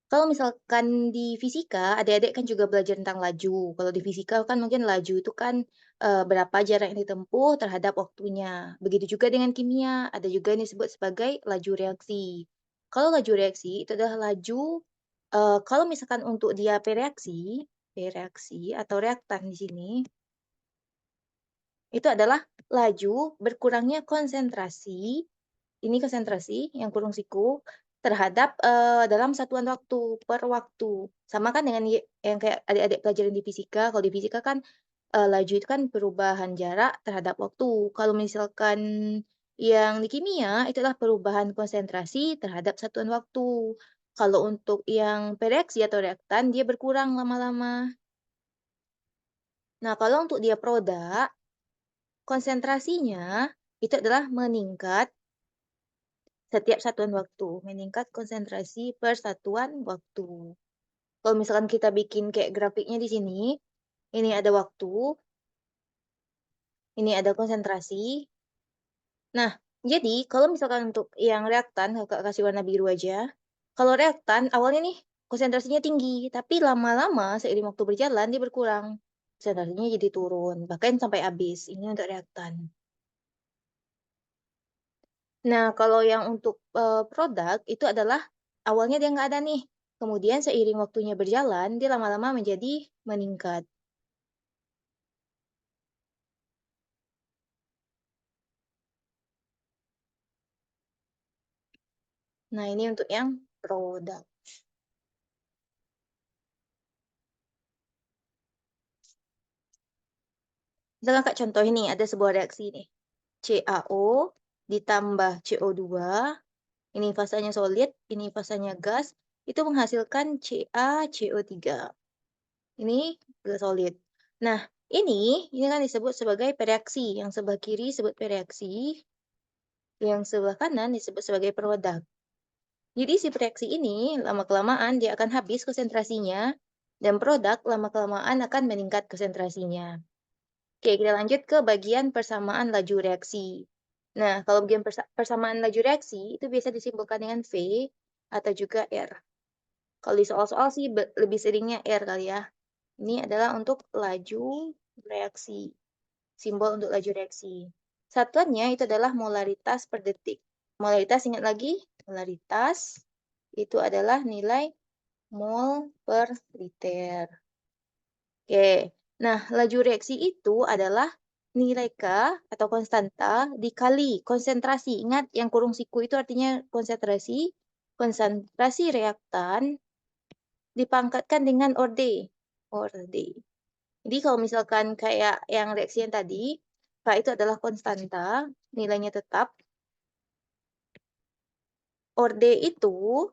Kalau misalkan di fisika, adik-adik kan juga belajar tentang laju. Kalau di fisika kan mungkin laju itu kan, berapa jarak yang ditempuh terhadap waktunya. Begitu juga dengan kimia, ada juga yang disebut sebagai laju reaksi. Kalau laju reaksi itu adalah laju, kalau misalkan untuk dia bereaksi bereaksi atau reaktan di sini, itu adalah laju berkurangnya konsentrasi, ini konsentrasi yang kurung siku, terhadap, dalam satuan waktu, per waktu. Sama kan dengan yang kayak adik-adik pelajarin di fisika, kalau di fisika kan, laju itu kan perubahan jarak terhadap waktu. Kalau misalkan yang di kimia, itu adalah perubahan konsentrasi terhadap satuan waktu. Kalau untuk yang bereaksi atau reaktan, dia berkurang lama-lama. Nah, kalau untuk dia produk, konsentrasinya itu adalah meningkat setiap satuan waktu, meningkat konsentrasi per satuan waktu. Kalau misalkan kita bikin kayak grafiknya di sini, ini ada waktu, ini ada konsentrasi. Nah, jadi kalau misalkan untuk yang reaktan, Kakak kasih warna biru aja. Kalau reaktan awalnya nih konsentrasinya tinggi, tapi lama-lama seiring waktu berjalan dia berkurang. Konsentrasinya jadi turun, bahkan sampai habis. Ini untuk reaktan. Nah, kalau yang untuk, produk itu adalah awalnya dia nggak ada nih, kemudian seiring waktunya berjalan, dia lama-lama menjadi meningkat. Nah, ini untuk yang produk. Misalkan Kakak contoh ini, ada sebuah reaksi nih, CaO ditambah CO2, ini fasanya solid, ini fasanya gas, itu menghasilkan CaCO3. Ini gas solid. Nah, ini kan disebut sebagai bereaksi, yang sebelah kiri disebut bereaksi, yang sebelah kanan disebut sebagai produk. Jadi si reaksi ini lama-kelamaan dia akan habis konsentrasinya dan produk lama-kelamaan akan meningkat konsentrasinya. Oke, kita lanjut ke bagian persamaan laju reaksi. Nah, kalau bagian persamaan laju reaksi itu biasa disimpulkan dengan V atau juga R. Kalau di soal-soal sih lebih seringnya R kali ya. Ini adalah untuk laju reaksi. Simbol untuk laju reaksi. Satuannya itu adalah molaritas per detik. Molaritas ingat lagi, molaritas itu adalah nilai mol per liter. Oke. Nah, laju reaksi itu adalah nilai K atau konstanta dikali konsentrasi. Ingat yang kurung siku itu artinya konsentrasi. Konsentrasi reaktan dipangkatkan dengan orde. Orde. Jadi kalau misalkan kayak yang reaksi yang tadi, K itu adalah konstanta, nilainya tetap. Orde itu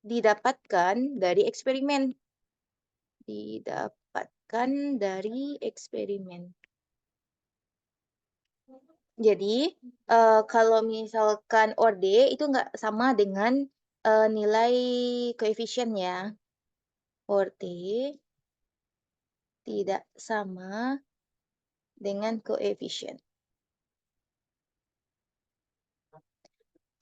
didapatkan dari eksperimen. Didapatkan dari eksperimen. Jadi, kalau misalkan orde itu nggak sama dengan, nilai koefisiennya. Orde tidak sama dengan koefisien.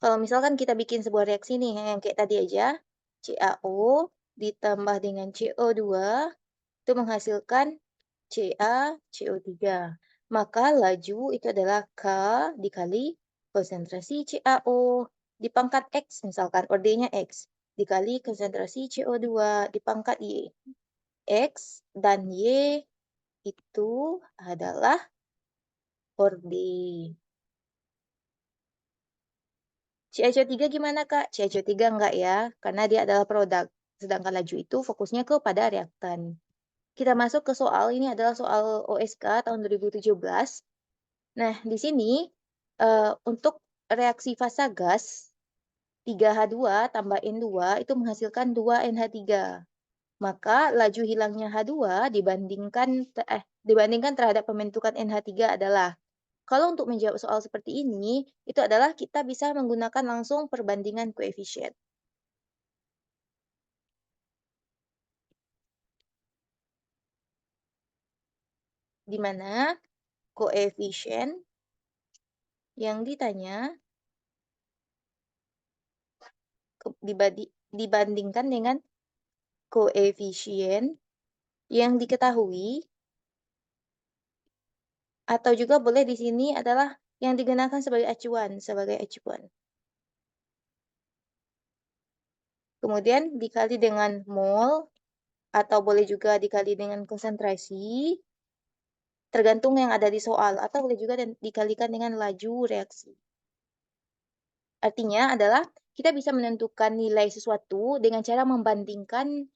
Kalau misalkan kita bikin sebuah reaksi nih yang kayak tadi aja, CaO ditambah dengan CO2 itu menghasilkan CaCO3. Maka laju itu adalah K dikali konsentrasi CaO dipangkat X, misalkan ordenya X, dikali konsentrasi CO2 dipangkat Y. X dan Y itu adalah orde. CaCO3 gimana, Kak? CaCO3 enggak ya, karena dia adalah produk. Sedangkan laju itu fokusnya kepada reaktan. Kita masuk ke soal, ini adalah soal OSK tahun 2017. Nah, di sini, untuk reaksi fasa gas 3H2 tambah N2 itu menghasilkan 2NH3. Maka laju hilangnya H2 dibandingkan terhadap pembentukan NH3 adalah. Kalau untuk menjawab soal seperti ini, itu adalah kita bisa menggunakan langsung perbandingan koefisien. Di mana koefisien yang ditanya dibandingkan dengan koefisien yang diketahui, atau juga boleh di sini adalah yang digunakan sebagai acuan. Kemudian dikali dengan mol, atau boleh juga dikali dengan konsentrasi, tergantung yang ada di soal, atau boleh juga dikalikan dengan laju reaksi. Artinya adalah kita bisa menentukan nilai sesuatu dengan cara membandingkan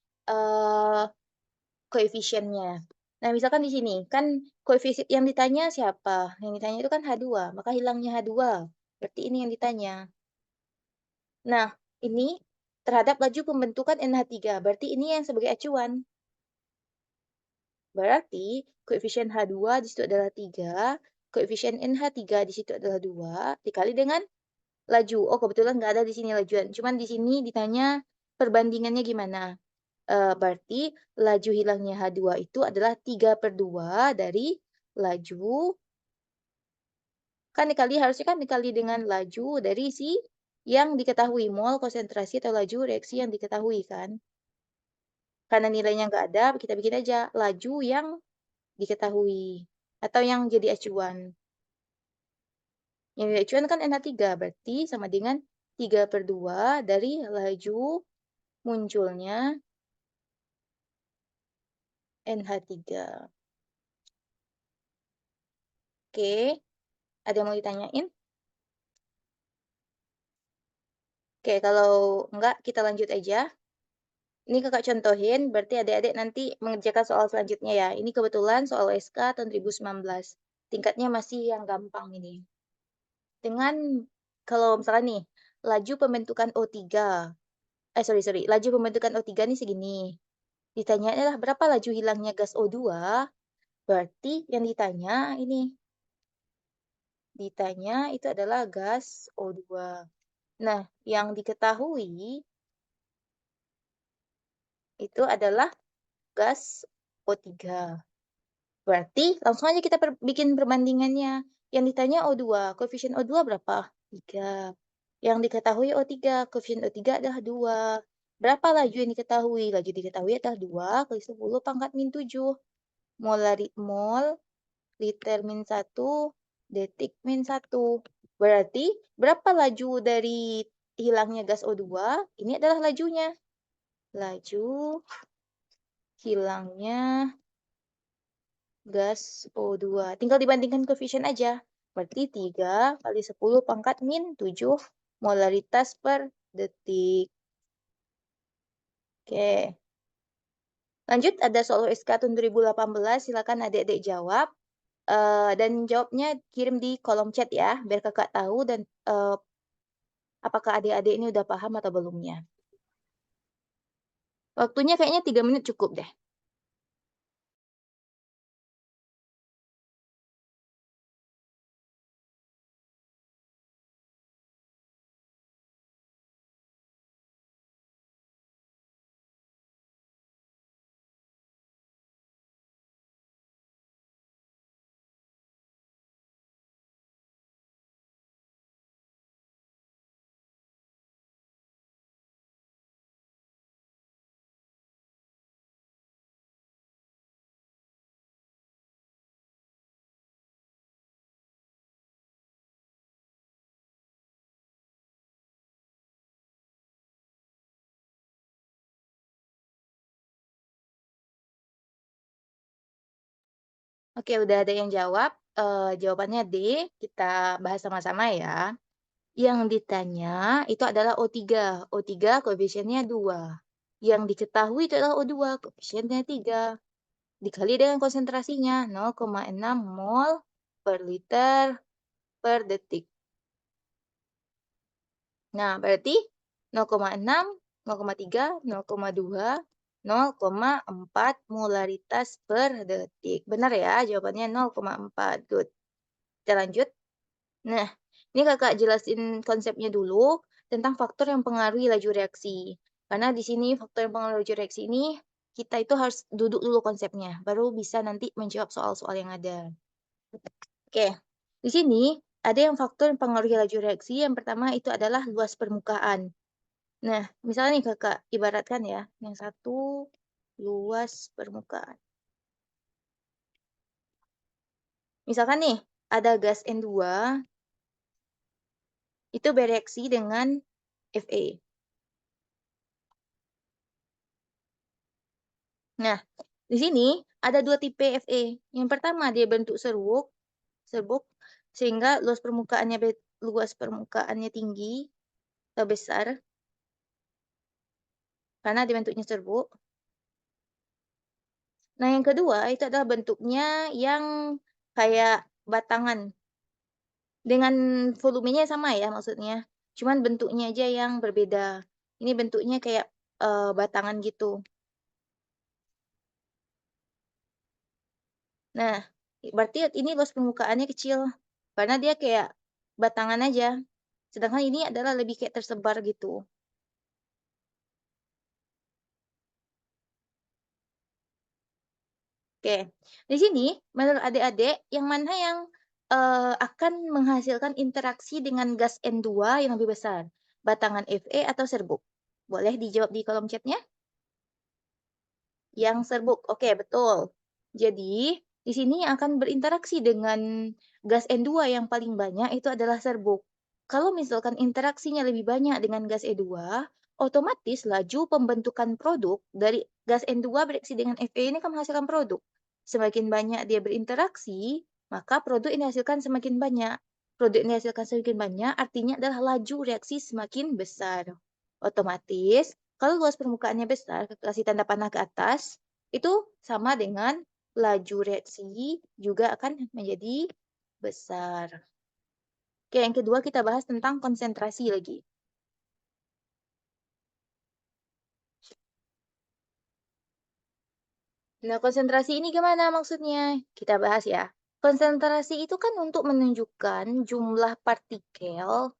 koefisiennya. Nah, misalkan di sini kan koefisien yang ditanya siapa? Yang ditanya itu kan H2, maka hilangnya H2. Berarti ini yang ditanya. Nah, ini terhadap laju pembentukan NH3, berarti ini yang sebagai acuan. Berarti koefisien H2 di situ adalah 3, koefisien NH3 di situ adalah 2, dikali dengan laju. Oh, kebetulan nggak ada di sini lajuan. Cuman di sini ditanya perbandingannya gimana. Berarti laju hilangnya H2 itu adalah 3/2 dari laju, harusnya kan dikali dengan laju dari si yang diketahui, mol, konsentrasi, atau laju reaksi yang diketahui kan. Karena nilainya nggak ada, kita bikin aja laju yang diketahui, atau yang jadi acuan. Yang jadi acuan kan NH3, berarti sama dengan 3/2 dari laju munculnya NH3. Oke, ada yang mau ditanyain? Oke, kalau enggak kita lanjut aja. Ini Kakak contohin, berarti adik-adik nanti mengerjakan soal selanjutnya ya. Ini kebetulan soal SK tahun 2019. Tingkatnya masih yang gampang ini. Dengan kalau misalnya nih, laju pembentukan O3. Sorry. Laju pembentukan O3 nih segini. Ditanya adalah berapa laju hilangnya gas O2? Berarti yang ditanya ini. Ditanya itu adalah gas O2. Nah, yang diketahui itu adalah gas O3. Berarti langsung aja kita bikin perbandingannya. Yang ditanya O2, koefisien O2 berapa? 3. Yang diketahui O3, koefisien O3 adalah 2. Berapa laju yang diketahui? Laju diketahui adalah 2 kali 10 pangkat min 7. Mol, liter min 1, detik min 1. Berarti berapa laju dari hilangnya gas O2? Ini adalah lajunya. Laju hilangnya gas O2. Tinggal dibandingkan koefisien aja. Berarti 3 kali 10 pangkat min 7 molaritas per detik. Oke. Lanjut, ada soal SK tahun 2018. Silakan adik-adik jawab. Dan jawabnya kirim di kolom chat ya, biar kakak tahu dan apakah adik-adik ini udah paham atau belumnya. Waktunya kayaknya 3 menit cukup deh. Oke, udah ada yang jawab. Jawabannya D. Kita bahas sama-sama ya. Yang ditanya itu adalah O3. O3 koefisiennya 2. Yang diketahui itu adalah O2, koefisiennya 3. Dikali dengan konsentrasinya 0,6 mol per liter per detik. Nah, berarti 0,6, 0,3, 0,2, 0,4 molaritas per detik. Benar ya, jawabannya 0,4. Good. Kita lanjut. Nah, ini kakak jelasin konsepnya dulu tentang faktor yang mempengaruhi laju reaksi. Karena di sini faktor yang mempengaruhi laju reaksi ini, kita itu harus duduk dulu konsepnya, baru bisa nanti menjawab soal-soal yang ada. Oke, di sini ada yang faktor yang mempengaruhi laju reaksi. Yang pertama itu adalah luas permukaan. Nah, misalnya nih Kakak ibaratkan ya, yang satu luas permukaan. Misalkan nih, ada gas N2 itu bereaksi dengan Fe. Nah, di sini ada 2 tipe Fe. Yang pertama dia bentuk serbuk serbuk sehingga luas permukaannya tinggi atau besar karena dia bentuknya serbuk. Nah, yang kedua itu adalah bentuknya yang kayak batangan. Dengan volumenya sama ya maksudnya, cuman bentuknya aja yang berbeda. Ini bentuknya kayak, batangan gitu. Nah, berarti ini luas permukaannya kecil, karena dia kayak batangan aja, sedangkan ini adalah lebih kayak tersebar gitu. Oke, di sini menurut adik-adik yang mana yang, akan menghasilkan interaksi dengan gas N2 yang lebih besar? Batangan Fe atau serbuk? Boleh dijawab di kolom chat-nya. Yang serbuk, oke betul. Jadi, di sini yang akan berinteraksi dengan gas N2 yang paling banyak itu adalah serbuk. Kalau misalkan interaksinya lebih banyak dengan gas E2, otomatis laju pembentukan produk dari gas N2 bereaksi dengan Fe ini akan menghasilkan produk. Semakin banyak dia berinteraksi, maka produk yang dihasilkan semakin banyak. Produk yang dihasilkan semakin banyak artinya adalah laju reaksi semakin besar. Otomatis kalau luas permukaannya besar, kasih tanda panah ke atas, itu sama dengan laju reaksi juga akan menjadi besar. Oke, yang kedua kita bahas tentang konsentrasi lagi. Nah, konsentrasi ini gimana maksudnya? Kita bahas ya. Konsentrasi itu kan untuk menunjukkan jumlah partikel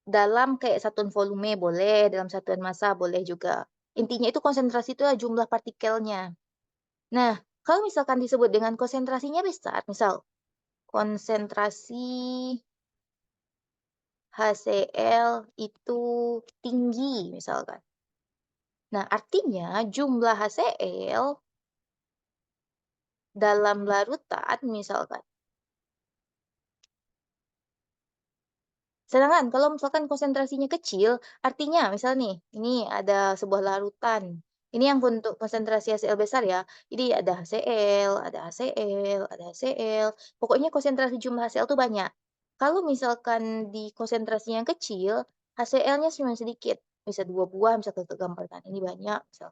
dalam kayak satuan volume boleh, dalam satuan massa boleh juga. Intinya itu konsentrasi itu adalah jumlah partikelnya. Nah, kalau misalkan disebut dengan konsentrasinya besar, misal konsentrasi HCl itu tinggi misalkan. Nah, artinya jumlah HCl dalam larutan misalkan. Sedangkan kalau misalkan konsentrasinya kecil, artinya misal nih, ini ada sebuah larutan. Ini yang untuk konsentrasi HCl besar ya. Jadi ada HCl, ada HCl, ada HCl. Pokoknya konsentrasi jumlah HCl itu banyak. Kalau misalkan di konsentrasi yang kecil, HCl-nya cuma sedikit. Bisa 2 buah, bisa kegambarkan. Ini banyak, misal.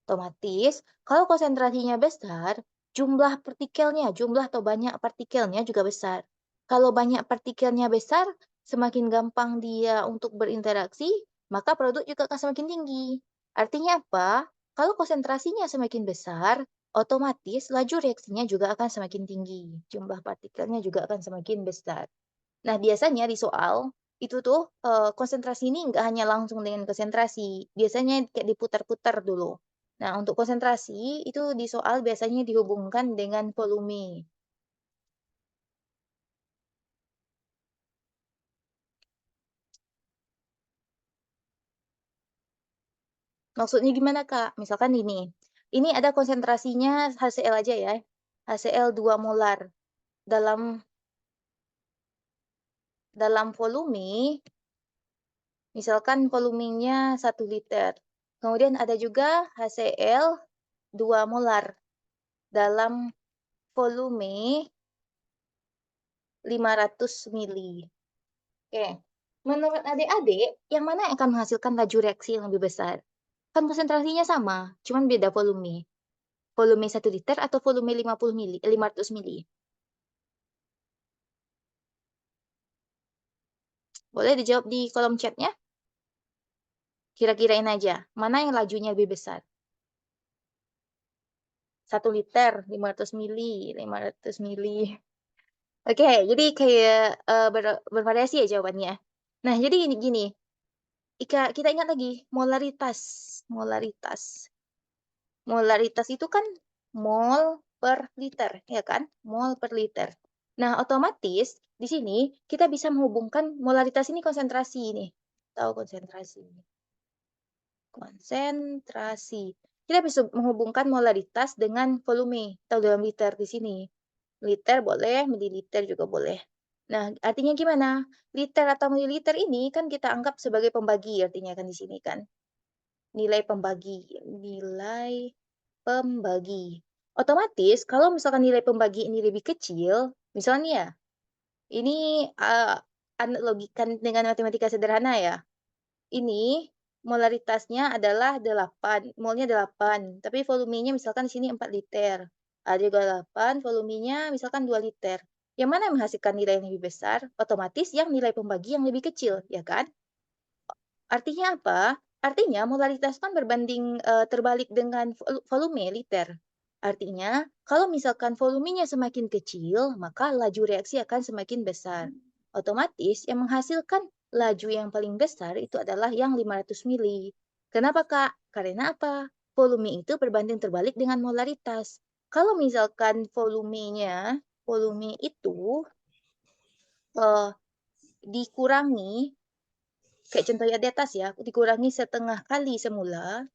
Otomatis, kalau konsentrasinya besar, jumlah partikelnya, jumlah atau banyak partikelnya juga besar. Kalau banyak partikelnya besar, semakin gampang dia untuk berinteraksi, maka produk juga akan semakin tinggi. Artinya apa? Kalau konsentrasinya semakin besar, otomatis laju reaksinya juga akan semakin tinggi. Jumlah partikelnya juga akan semakin besar. Nah, biasanya di soal, itu tuh, konsentrasi ini nggak hanya langsung dengan konsentrasi, biasanya kayak diputar-putar dulu. Nah, untuk konsentrasi, itu di soal biasanya dihubungkan dengan volume. Maksudnya gimana, Kak? Misalkan ini ada konsentrasinya HCl aja ya, HCl 2 molar dalam dalam volume, misalkan volumenya 1 liter. Kemudian ada juga HCl 2 molar dalam volume 500 mili. Oke. Menurut adik-adik, yang mana yang akan menghasilkan laju reaksi yang lebih besar? Kan konsentrasinya sama, cuman beda volume. Volume 1 liter atau volume 50 mili, 500 mili. Boleh dijawab di kolom chatnya? Kira-kirain aja, mana yang lajunya lebih besar? 1 liter, 500 mili, 500 mili. Oke, jadi kayak bervariasi ya jawabannya. Nah, jadi gini, kita ingat lagi molaritas. Molaritas. Molaritas itu kan mol per liter, ya kan? Mol per liter. Nah, otomatis di sini kita bisa menghubungkan molaritas ini konsentrasi nih. Tahu konsentrasi? Konsentrasi. Kita bisa menghubungkan molaritas dengan volume. Tahu dalam liter di sini. Liter boleh, mililiter juga boleh. Nah, artinya gimana? Liter atau mililiter ini kan kita anggap sebagai pembagi artinya kan di sini kan. Nilai pembagi, nilai pembagi. Otomatis kalau misalkan nilai pembagi ini lebih kecil, misalnya ya, ini analogikan dengan matematika sederhana ya. Ini molaritasnya adalah 8, molnya 8, tapi volumenya misalkan di sini 4 liter. Ada juga 8, volumenya misalkan 2 liter. Yang mana yang menghasilkan nilai yang lebih besar? Otomatis yang nilai pembagi yang lebih kecil, ya kan? Artinya apa? Artinya molaritas kan berbanding terbalik dengan volume liter. Artinya, kalau misalkan volumenya semakin kecil, maka laju reaksi akan semakin besar. Otomatis yang menghasilkan laju yang paling besar itu adalah yang 500 mili. Kenapa, Kak? Karena apa? Volume itu berbanding terbalik dengan molaritas. Kalau misalkan volume itu uh, dikurangi, kayak contohnya di atas ya, dikurangi setengah kali semula,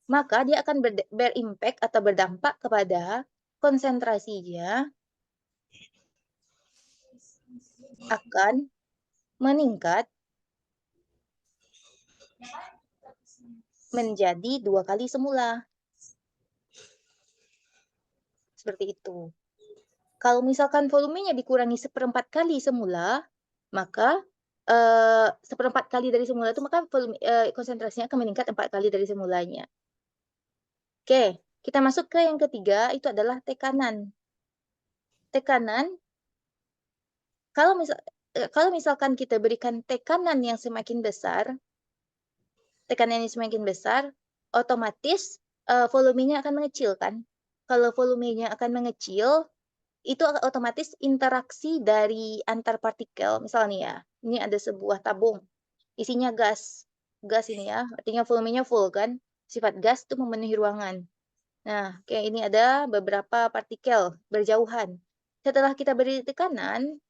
maka dia akan berimpact atau berdampak kepada konsentrasinya akan meningkat menjadi 2 kali semula. Seperti itu. Kalau misalkan volumenya dikurangi 1/4 kali semula, maka seperempat kali dari semula itu maka konsentrasinya akan meningkat 4 kali dari semulanya. Oke, kita masuk ke yang ketiga, itu adalah tekanan. Tekanan, kalau misalkan kita berikan tekanan yang semakin besar, tekanannya semakin besar, otomatis volumenya akan mengecil kan. Kalau volumenya akan mengecil, itu otomatis interaksi dari antar partikel. Misalnya ya, ini ada sebuah tabung, isinya gas. Gas ini ya, artinya volumenya full kan. Sifat gas itu memenuhi ruangan. Nah, kayak ini ada beberapa partikel berjauhan. Setelah kita beri tekanan,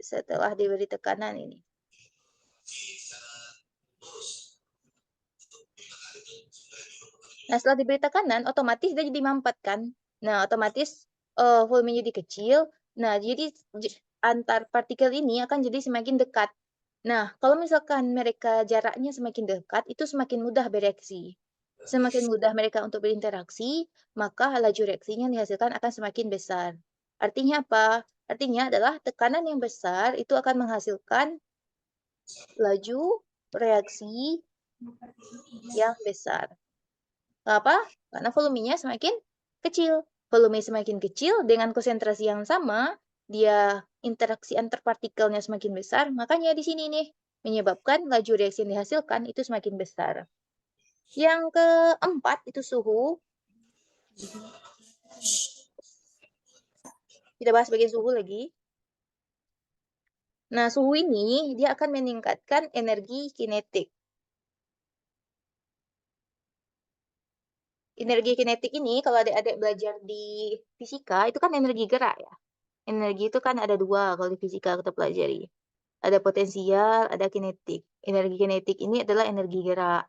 setelah diberi tekanan ini. Nah, setelah diberi tekanan, otomatis dia jadi mampat kan. Nah, otomatis volumenya jadi kecil. Nah, jadi antar partikel ini akan jadi semakin dekat. Nah, kalau misalkan mereka jaraknya semakin dekat, itu semakin mudah bereaksi. Semakin mudah mereka untuk berinteraksi, maka laju reaksinya yang dihasilkan akan semakin besar. Artinya apa? Artinya adalah tekanan yang besar itu akan menghasilkan laju reaksi yang besar. Apa? Karena volumenya semakin kecil. Volume semakin kecil dengan konsentrasi yang sama, dia interaksi antar partikelnya semakin besar, makanya di sini nih menyebabkan laju reaksi yang dihasilkan itu semakin besar. Yang keempat itu suhu. Kita bahas bagian suhu lagi. Nah, suhu ini dia akan meningkatkan energi kinetik. Energi kinetik ini kalau adik-adik belajar di fisika itu kan energi gerak ya. Energi itu kan ada dua kalau di fisika kita pelajari. Ada potensial, ada kinetik. Energi kinetik ini adalah energi gerak.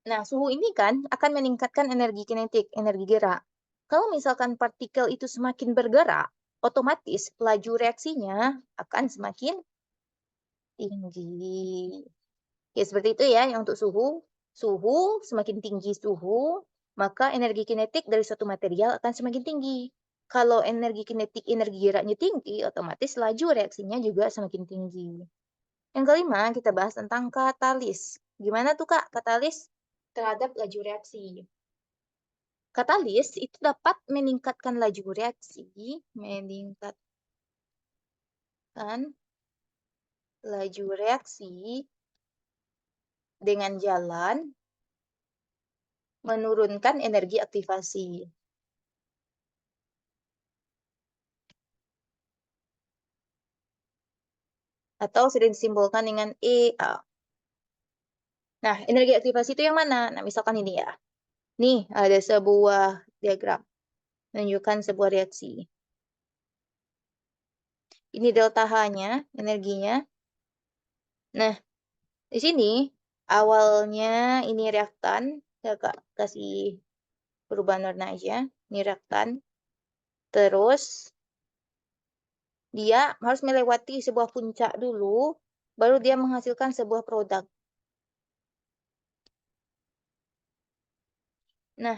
Nah, suhu ini kan akan meningkatkan energi kinetik, energi gerak. Kalau misalkan partikel itu semakin bergerak, otomatis laju reaksinya akan semakin tinggi. Ya, seperti itu ya yang untuk suhu. Suhu, semakin tinggi suhu, maka energi kinetik dari suatu material akan semakin tinggi. Kalau energi kinetik, energi geraknya tinggi, otomatis laju reaksinya juga semakin tinggi. Yang kelima, kita bahas tentang katalis. Gimana tuh, Kak, katalis terhadap laju reaksi? Katalis itu dapat meningkatkan laju reaksi, meningkatkan laju reaksi dengan jalan menurunkan energi aktivasi. Atau sering disimbolkan dengan EA. Nah, energi aktivasi itu yang mana? Nah, misalkan ini ya. Nih, ada sebuah diagram menunjukkan sebuah reaksi. Ini delta H-nya, energinya. Nah, di sini awalnya ini reaktan, Kakak kasih perubahan warna aja. Ini reaktan. Terus dia harus melewati sebuah puncak dulu, baru dia menghasilkan sebuah produk. Nah,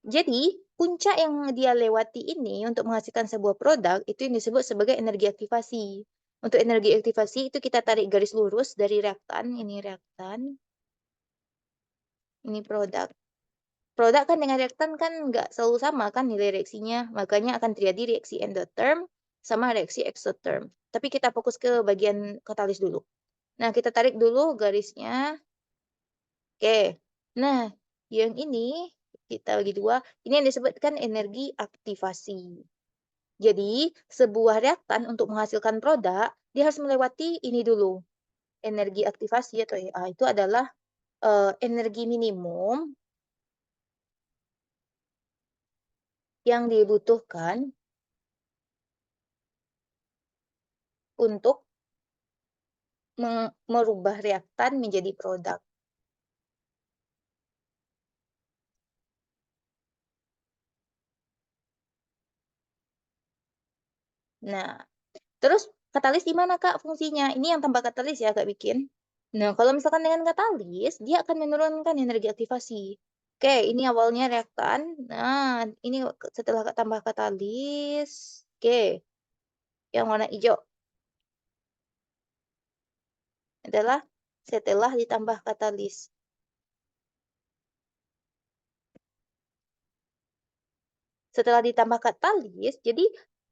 jadi puncak yang dia lewati ini untuk menghasilkan sebuah produk itu yang disebut sebagai energi aktivasi. Untuk energi aktivasi itu kita tarik garis lurus dari reaktan, ini produk. Produk kan dengan reaktan kan nggak selalu sama kan nilai reaksinya, makanya akan terjadi reaksi endotherm sama reaksi exotherm. Tapi kita fokus ke bagian katalis dulu. Nah, kita tarik dulu garisnya. Oke. Nah, yang ini kita bagi dua. Ini yang disebutkan energi aktivasi. Jadi, sebuah reaktan untuk menghasilkan produk, dia harus melewati ini dulu. Energi aktivasi atau itu adalah energi minimum yang dibutuhkan untuk merubah reaktan menjadi produk. Nah, terus katalis di mana, Kak, fungsinya? Ini yang tambah katalis ya, Kak, bikin. Nah, kalau misalkan dengan katalis, dia akan menurunkan energi aktivasi. Oke, ini awalnya reaktan. Nah, ini setelah tambah katalis. Oke, yang warna hijau adalah setelah ditambah katalis. Setelah ditambah katalis, jadi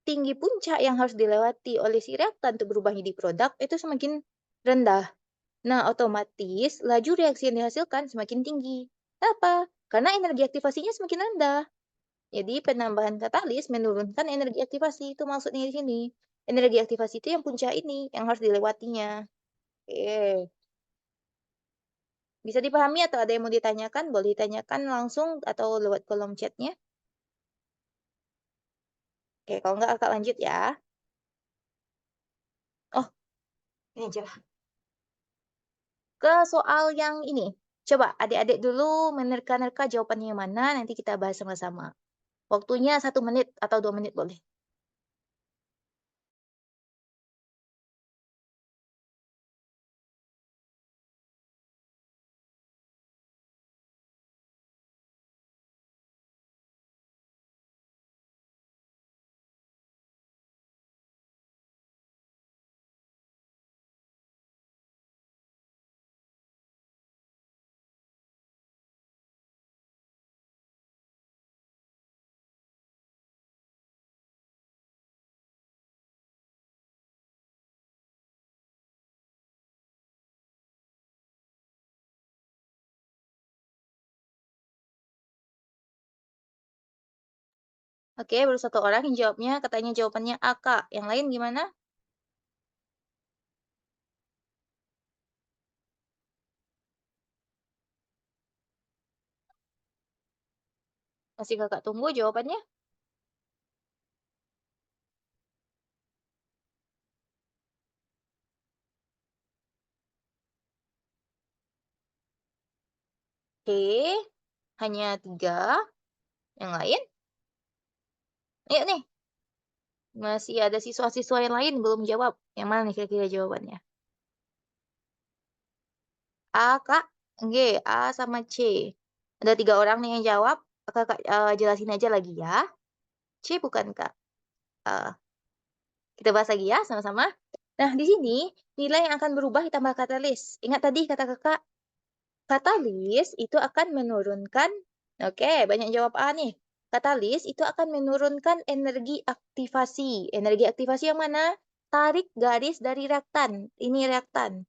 tinggi puncak yang harus dilewati oleh si reaktan untuk berubah menjadi produk itu semakin rendah. Nah, otomatis laju reaksi yang dihasilkan semakin tinggi. Kenapa? Karena energi aktivasinya semakin rendah. Jadi penambahan katalis menurunkan energi aktivasi. Itu maksudnya di sini. Energi aktivasi itu yang puncak ini yang harus dilewatinya. Oke. Bisa dipahami atau ada yang mau ditanyakan? Boleh ditanyakan langsung atau lewat kolom chatnya. Oke, kalau enggak Kakak lanjut ya. Oh, ini aja lah. Ke soal yang ini. Coba adik-adik dulu menerka-nerka jawabannya yang mana, nanti kita bahas sama-sama. Waktunya 1 menit atau 2 menit boleh. Oke, baru 1 orang yang jawabnya, katanya jawabannya A, Kak. Yang lain gimana? Masih Kakak tunggu jawabannya? Oke, hanya 3. Yang lain? Ayo nih, masih ada siswa-siswa yang lain belum jawab. Yang mana nih kira-kira jawabannya? A, Kak? Oke, A sama C. Ada 3 orang nih yang jawab. Kakak jelasin aja lagi ya. C bukan, Kak? Eee, kita bahas lagi ya sama-sama. Nah, di sini nilai yang akan berubah ditambah katalis. Ingat tadi kata Kakak, katalis itu akan menurunkan oke, banyak jawab A nih. Katalis itu akan menurunkan energi aktivasi. Energi aktivasi yang mana? Tarik garis dari reaktan. Ini reaktan.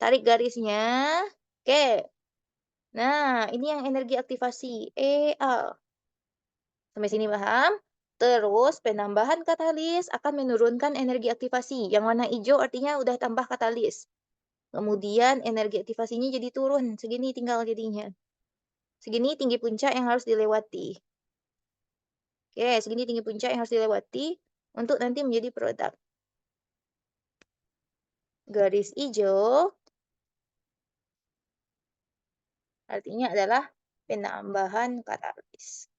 Tarik garisnya. Oke. Nah, ini yang energi aktivasi. A. Sampai sini paham? Terus penambahan katalis akan menurunkan energi aktivasi. Yang warna hijau artinya udah tambah katalis. kemudian energi aktivasinya jadi turun, segini tinggal jadinya. Segini tinggi puncak yang harus dilewati. Oke, segini tinggi puncak yang harus dilewati untuk nanti menjadi produk. Garis hijau artinya adalah penambahan katalis.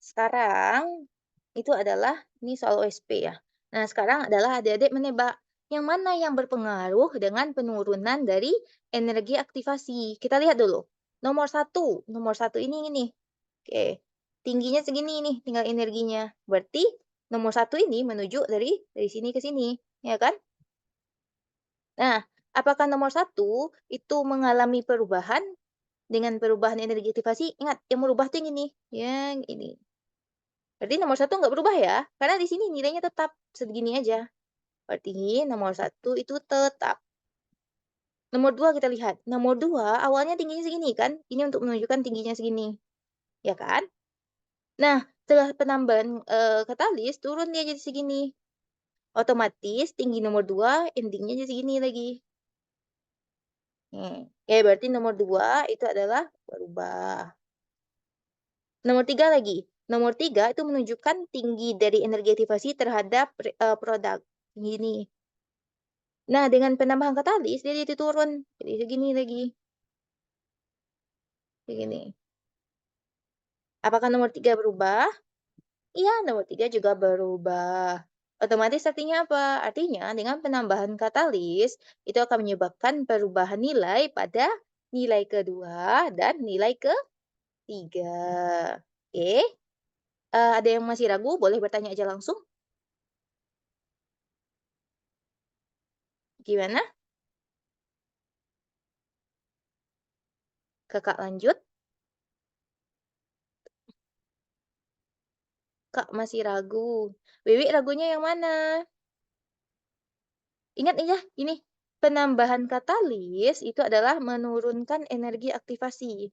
Sekarang itu adalah ini soal OSP ya. Nah, sekarang adalah adik-adik menebak yang mana yang berpengaruh dengan penurunan dari energi aktivasi. Kita lihat dulu. Nomor satu ini. Oke, tingginya segini nih, tinggal energinya. Berarti nomor satu ini menuju dari sini ke sini, ya kan? Nah, apakah nomor satu itu mengalami perubahan dengan perubahan energi aktivasi? Ingat, yang merubah tuh yang ini, yang ini. Berarti nomor satu nggak berubah ya, karena di sini nilainya tetap segini aja. Berarti nomor satu itu tetap. Nomor dua kita lihat. Nomor dua awalnya tingginya segini kan? Ini untuk menunjukkan tingginya segini. Ya kan? Nah, setelah penambahan katalis, turun dia jadi segini. Otomatis tinggi nomor dua, endingnya jadi segini lagi. Ya, berarti nomor dua itu adalah berubah. Nomor tiga lagi. Nomor tiga itu menunjukkan tinggi dari energi aktivasi terhadap produk. Gini. Nah, dengan penambahan katalis, dia jadi turun. Jadi segini lagi. Begini. Apakah nomor 3 berubah? Iya, nomor 3 juga berubah. Otomatis artinya apa? Artinya dengan penambahan katalis, itu akan menyebabkan perubahan nilai pada nilai kedua dan nilai ketiga. Oke, ada yang masih ragu? Boleh bertanya aja langsung. Gimana? Kakak lanjut. Kak masih ragu. Wiwi ragunya yang mana? Ingat ya, ini penambahan katalis itu adalah menurunkan energi aktivasi.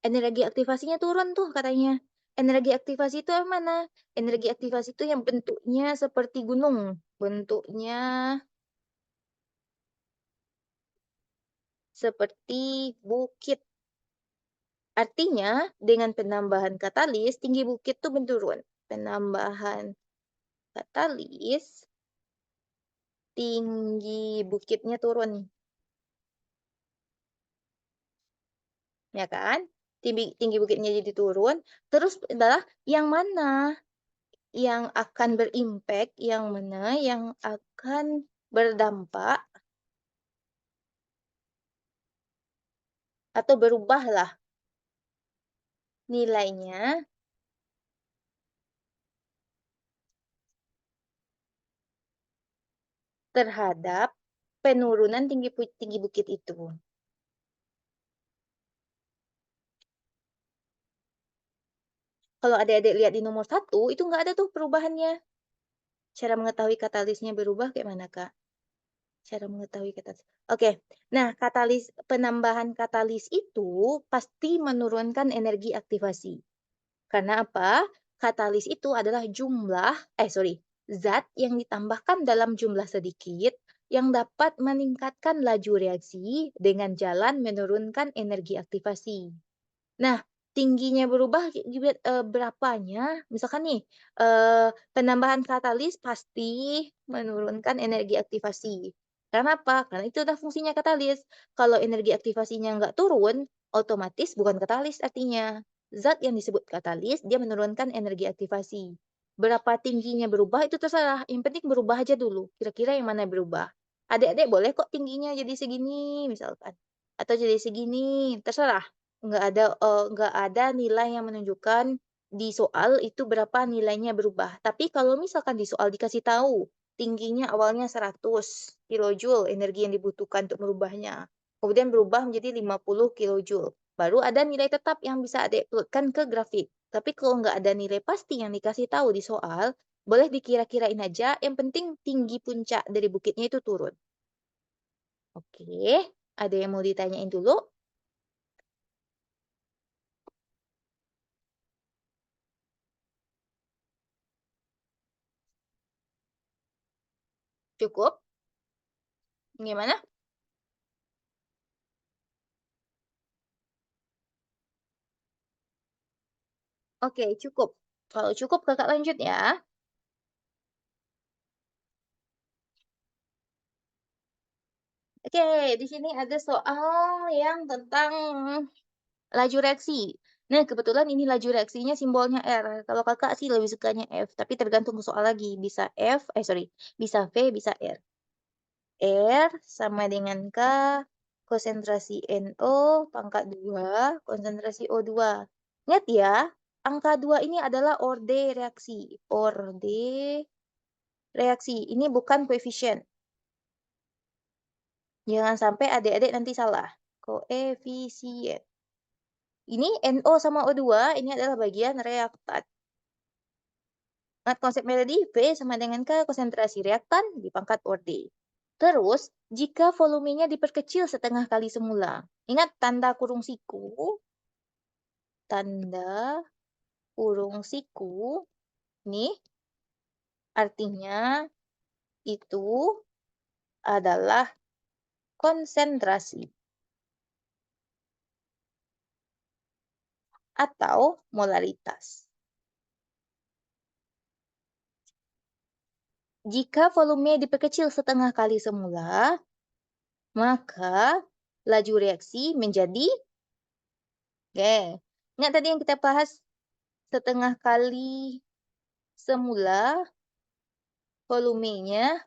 Energi aktivasinya turun tuh katanya. Energi aktivasi itu yang mana? Energi aktivasi itu yang bentuknya seperti gunung. Bentuknya seperti bukit. Artinya dengan penambahan katalis, tinggi bukit tuh menurun. Penambahan katalis, tinggi bukitnya turun. Ya kan? Tinggi bukitnya jadi turun. Terus adalah yang mana yang akan berimpact, yang mana yang akan berdampak atau berubahlah nilainya terhadap penurunan tinggi bukit itu. Kalau adik-adik lihat di nomor satu, itu nggak ada tuh perubahannya. Cara mengetahui katalisnya berubah kayak mana, Kak? Cara mengetahui katalis. Oke, nah penambahan katalis itu pasti menurunkan energi aktivasi. Karena apa? Katalis itu adalah zat yang ditambahkan dalam jumlah sedikit yang dapat meningkatkan laju reaksi dengan jalan menurunkan energi aktivasi. Nah, tingginya berubah berapanya? Misalkan nih, penambahan katalis pasti menurunkan energi aktivasi. Karena apa? Karena itu adalah fungsinya katalis. Kalau energi aktivasinya nggak turun, otomatis bukan katalis artinya. Zat yang disebut katalis, dia menurunkan energi aktivasi. Berapa tingginya berubah itu terserah. Yang penting berubah aja dulu. Kira-kira yang mana berubah. Adik-adik boleh kok tingginya jadi segini misalkan. Atau jadi segini, terserah. Nggak ada nilai yang menunjukkan di soal itu berapa nilainya berubah. Tapi kalau misalkan di soal dikasih tahu tingginya awalnya 100 kilojoule energi yang dibutuhkan untuk merubahnya. Kemudian berubah menjadi 50 kilojoule. Baru ada nilai tetap yang bisa adik uploadkan ke grafik. Tapi kalau nggak ada nilai pasti yang dikasih tahu di soal, boleh dikira-kirain aja. Yang penting tinggi puncak dari bukitnya itu turun. Oke, ada yang mau ditanyain dulu? Cukup? Gimana? Oke, cukup. Kalau cukup Kakak lanjut ya. Oke, di sini ada soal yang tentang laju reaksi. Nah, kebetulan ini laju reaksinya simbolnya R. Kalau Kakak sih lebih sukanya F, tapi tergantung soal lagi. Bisa bisa V, bisa R. R sama dengan K, konsentrasi NO pangkat 2, konsentrasi O2. Ingat ya, angka 2 ini adalah orde reaksi. Orde reaksi. Ini bukan koefisien. Jangan sampai adik-adik nanti salah. Koefisien. Ini NO sama O2 ini adalah bagian reaktan. Ingat konsep melodi, V sama dengan K konsentrasi reaktan di pangkat orde. Terus, jika volumenya diperkecil setengah kali semula. Ingat tanda kurung siku. Tanda kurung siku. Nih, artinya itu adalah konsentrasi atau molaritas. Jika volume diperkecil setengah kali semula, maka laju reaksi menjadi ingat tadi yang kita bahas setengah kali semula volumenya,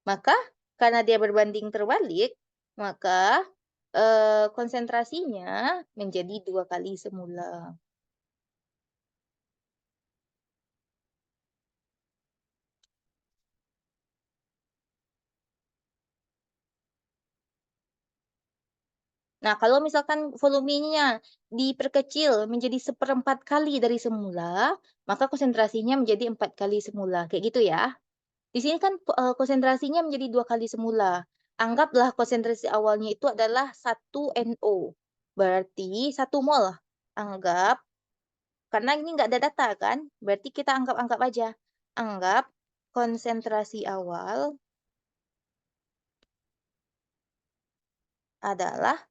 maka karena dia berbanding terbalik, maka konsentrasinya menjadi 2 kali semula. Nah, kalau misalkan volumenya diperkecil menjadi 1/4 kali dari semula, maka konsentrasinya menjadi 4 kali semula, kayak gitu ya. Di sini kan, konsentrasinya menjadi 2 kali semula. Anggaplah konsentrasi awalnya itu adalah 1 NO, berarti 1 mol. Anggap, karena ini nggak ada data kan, berarti kita anggap-anggap aja. Anggap konsentrasi awal adalah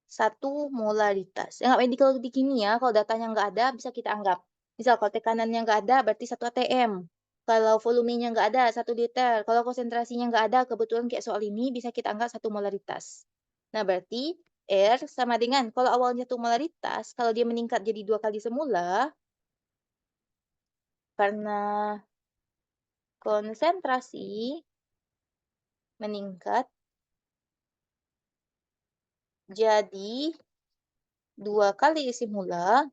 1 molaritas. Nggak medikal di kimia, kalau datanya nggak ada, bisa kita anggap. Misal kalau tekanannya nggak ada, berarti 1 atm. Kalau volumenya nggak ada, 1 liter. Kalau konsentrasinya nggak ada, kebetulan kayak soal ini, bisa kita anggap 1 molaritas. Nah, berarti R sama dengan, kalau awalnya 1 molaritas, kalau dia meningkat jadi 2 kali semula, karena konsentrasi meningkat jadi 2 kali semula,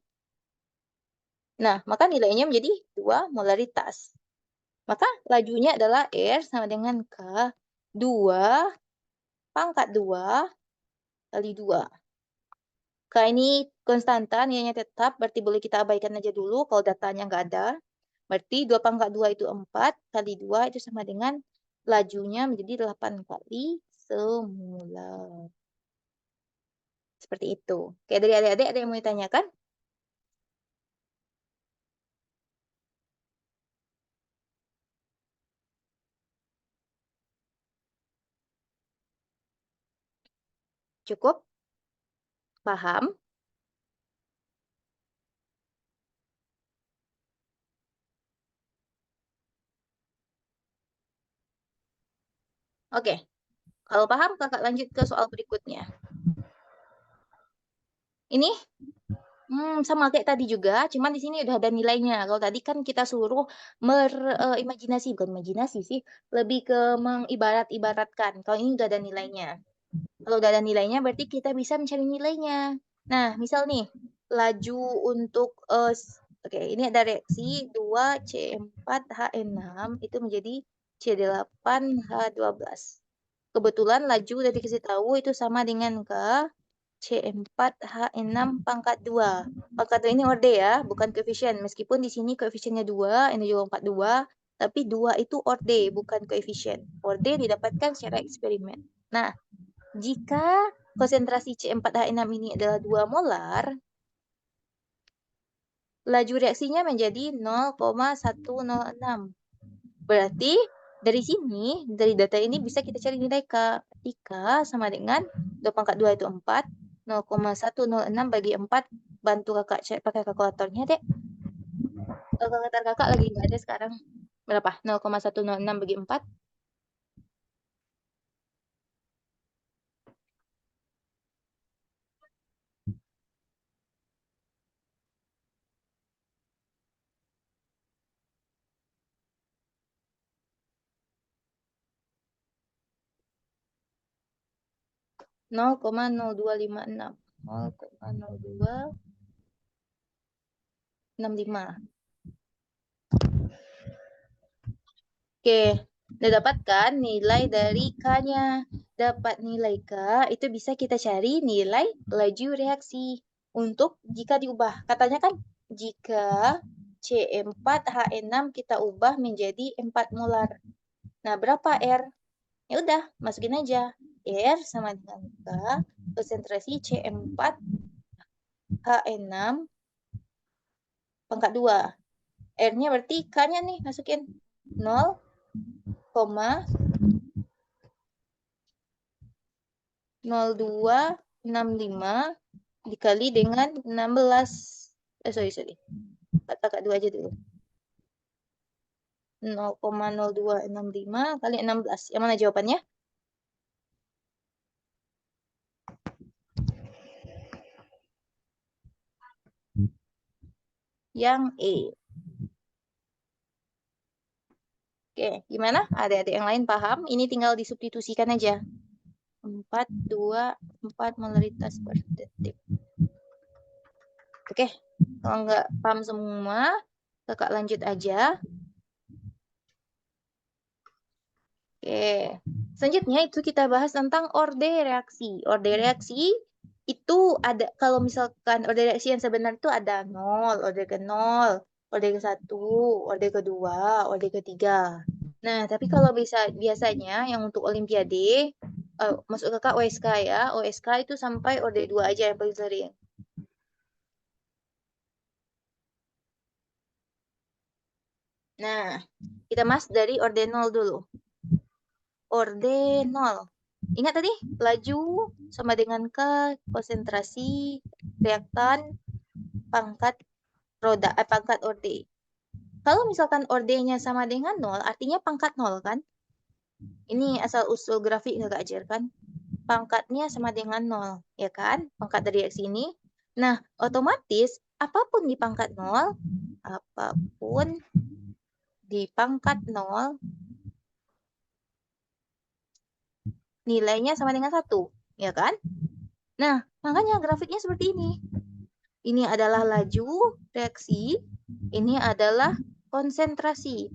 nah, maka nilainya menjadi 2 molaritas. Maka lajunya adalah R sama dengan K 2 pangkat 2 kali 2. K ini konstanta, nilainya tetap, berarti boleh kita abaikan aja dulu kalau datanya nggak ada. Berarti 2 pangkat 2 itu 4, kali 2 itu sama dengan lajunya menjadi 8 kali semula. Seperti itu. Oke, dari adik-adik ada yang mau ditanyakan? Cukup? Paham? Oke. Kalau paham, kakak lanjut ke soal berikutnya. Ini sama kayak tadi juga, cuman di sini udah ada nilainya. Kalau tadi kan kita suruh imajinasi, bukan imajinasi sih, lebih ke mengibarat-ibaratkan. Kalau ini udah ada nilainya. Kalau udah ada nilainya berarti kita bisa mencari nilainya. Nah, misal nih, laju untuk oke, ini ada reaksi 2C4H6 itu menjadi C8H12. Kebetulan laju udah dikasih tahu itu sama dengan C4H6 pangkat 2. Pangkat 2 ini orde ya, bukan koefisien. Meskipun di sini koefisiennya 2, ini juga pangkat 2, tapi 2 itu orde, bukan koefisien. Orde didapatkan secara eksperimen. Nah, jika konsentrasi C4H6 ini adalah 2 molar, laju reaksinya menjadi 0,106. Berarti Dari sini, dari data ini bisa kita cari nilai K. K sama dengan 2 pangkat 2 itu 4. 0,106 bagi 4. Bantu kakak cek pakai kalkulatornya, Dek. Kalkulator kakak lagi nggak ada sekarang. Berapa? 0,106 bagi 4. 0,0256. 0,0265. Oke, udah dapat kan nilai dari K-nya. Dapat nilai K, itu bisa kita cari nilai laju reaksi. Untuk jika diubah. Katanya kan jika C4H6 kita ubah menjadi 4 molar. Nah, berapa R? Ya udah, masukin aja. R sama dengan K, konsentrasi C4H6 pangkat 2. R-nya berarti K-nya nih, masukin 0,0265 dikali dengan 16. Sorry. Kakak 2 aja dulu. 0,0265 kali 16. Yang mana jawabannya? Yang E. Oke, gimana? Adik-adik yang lain paham? Ini tinggal disubstitusikan aja. 4 molaritas per detik. Oke, kalau nggak paham semua, kakak lanjut aja. Oke, selanjutnya itu kita bahas tentang orde reaksi. Orde reaksi itu ada, kalau misalkan orde reaksi yang sebenar itu ada 0, orde ke 0, orde ke 1, orde ke 2, orde ke 3. Nah, tapi kalau biasanya yang untuk Olimpiade, masuk kakak OSK ya, OSK itu sampai orde 2 aja yang paling sering. Nah, kita dari orde 0 dulu. Orde 0. Ingat tadi, laju sama dengan K, konsentrasi, reaktan, pangkat roda, pangkat orde. Kalau misalkan ordenya sama dengan 0, artinya pangkat 0 kan? Ini asal usul grafik nggak ajarkan. Pangkatnya sama dengan 0, ya kan? Pangkat dari reaksi ini. Nah, otomatis apapun di pangkat 0, nilainya sama dengan 1, ya kan? Nah, makanya grafiknya seperti ini. Ini adalah laju reaksi, ini adalah konsentrasi.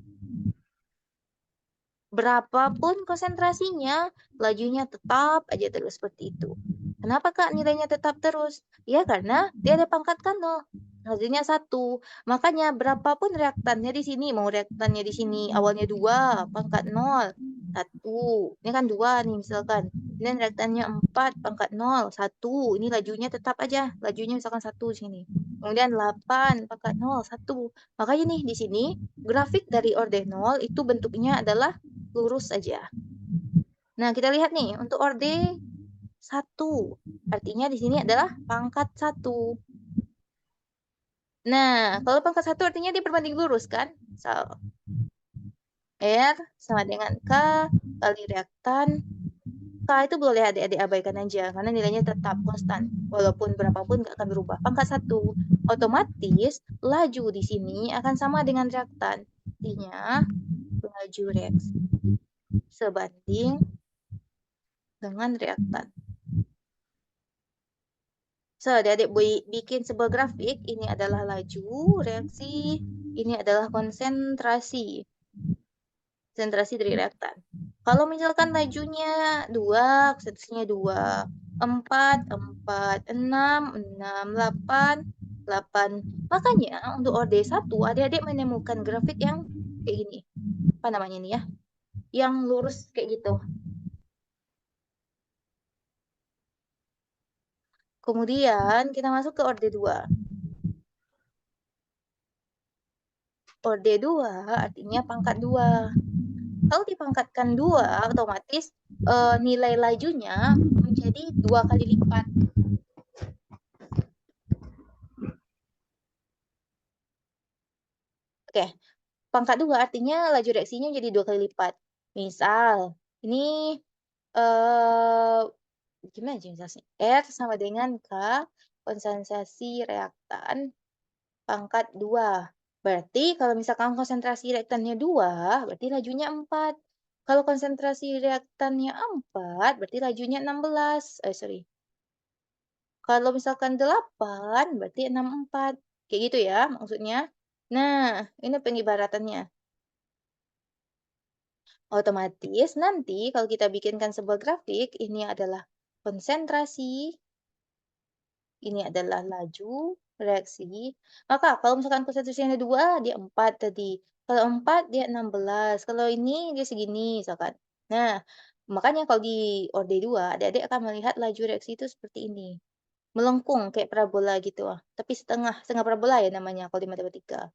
Berapapun konsentrasinya, lajunya tetap aja terus seperti itu. Kenapa Kak nilainya tetap terus? Ya karena dia ada pangkat kan 0. Hasilnya 1. Makanya berapapun reaktannya di sini, mau reaktannya di sini awalnya 2, pangkat 0, 1. Ini kan 2 nih misalkan. Dan reaktannya 4, pangkat 0, 1. Ini lajunya tetap aja. Lajunya misalkan 1 di sini. Kemudian 8, pangkat 0, 1. Makanya nih di sini grafik dari orde 0 itu bentuknya adalah lurus saja. Nah, kita lihat nih untuk orde 1. Artinya di sini adalah pangkat 1. Nah, kalau pangkat 1 artinya dia berbanding lurus kan? So, R sama dengan K kali reaktan. K itu boleh adik-adik abaikan aja karena nilainya tetap konstan. Walaupun berapapun nggak akan berubah. Pangkat 1. Otomatis laju di sini akan sama dengan reaktan. Artinya laju reaksi sebanding dengan reaktan. So, adik-adik bikin sebuah grafik. Ini adalah laju reaksi. Ini adalah konsentrasi. Konsentrasi dari reaktan. Kalau misalkan lajunya 2, konsentrasinya 2, 4, 4, 6, 6, 8, 8. Makanya untuk orde 1, adik-adik menemukan grafik yang kayak gini. Apa namanya ini ya? Yang lurus kayak gitu. Kemudian kita masuk ke orde 2. Orde 2 artinya pangkat 2. Kalau dipangkatkan 2 otomatis, nilai lajunya menjadi 2 kali lipat. Oke, pangkat 2 artinya laju reaksinya jadi 2 kali lipat. Misal, ini, eee, gimana ya jelasnya? R sama dengan K konsentrasi reaktan pangkat 2. Berarti kalau misalkan konsentrasi reaktannya 2, berarti lajunya 4. Kalau konsentrasi reaktannya 4, berarti lajunya 16. Sorry. Kalau misalkan 8, berarti 64. Kayak gitu ya maksudnya? Nah, ini pengibaratannya. Otomatis nanti kalau kita bikinkan sebuah grafik, ini adalah konsentrasi, ini adalah laju reaksi. Maka kalau misalkan konsentrasinya 2, dia 4 tadi. Kalau 4 dia 16. Kalau ini dia segini misalkan. Nah, makanya kalau di orde 2, adik-adik akan melihat laju reaksi itu seperti ini. Melengkung kayak parabola gitu, tapi setengah setengah parabola ya namanya kalau di matematika.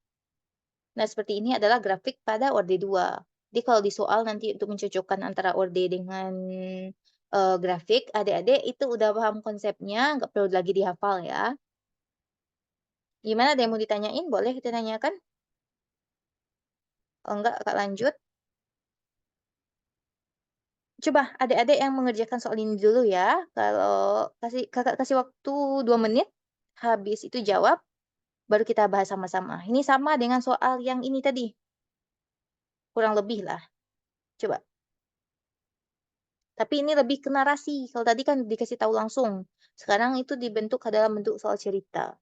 Nah, seperti ini adalah grafik pada orde 2. Jadi kalau di soal nanti untuk mencocokkan antara orde dengan, grafik, adik-adik itu udah paham konsepnya, nggak perlu lagi dihafal ya. Gimana ada yang mau ditanyain? Boleh ditanyakan? Kalau enggak Kakak lanjut. Coba adik-adik yang mengerjakan soal ini dulu ya. Kalau Kakak kasih waktu 2 menit, habis itu jawab, baru kita bahas sama-sama. Ini sama dengan soal yang ini tadi, kurang lebih lah. Coba. Tapi ini lebih ke narasi, kalau tadi kan dikasih tahu langsung. Sekarang itu dibentuk ke dalam bentuk soal cerita.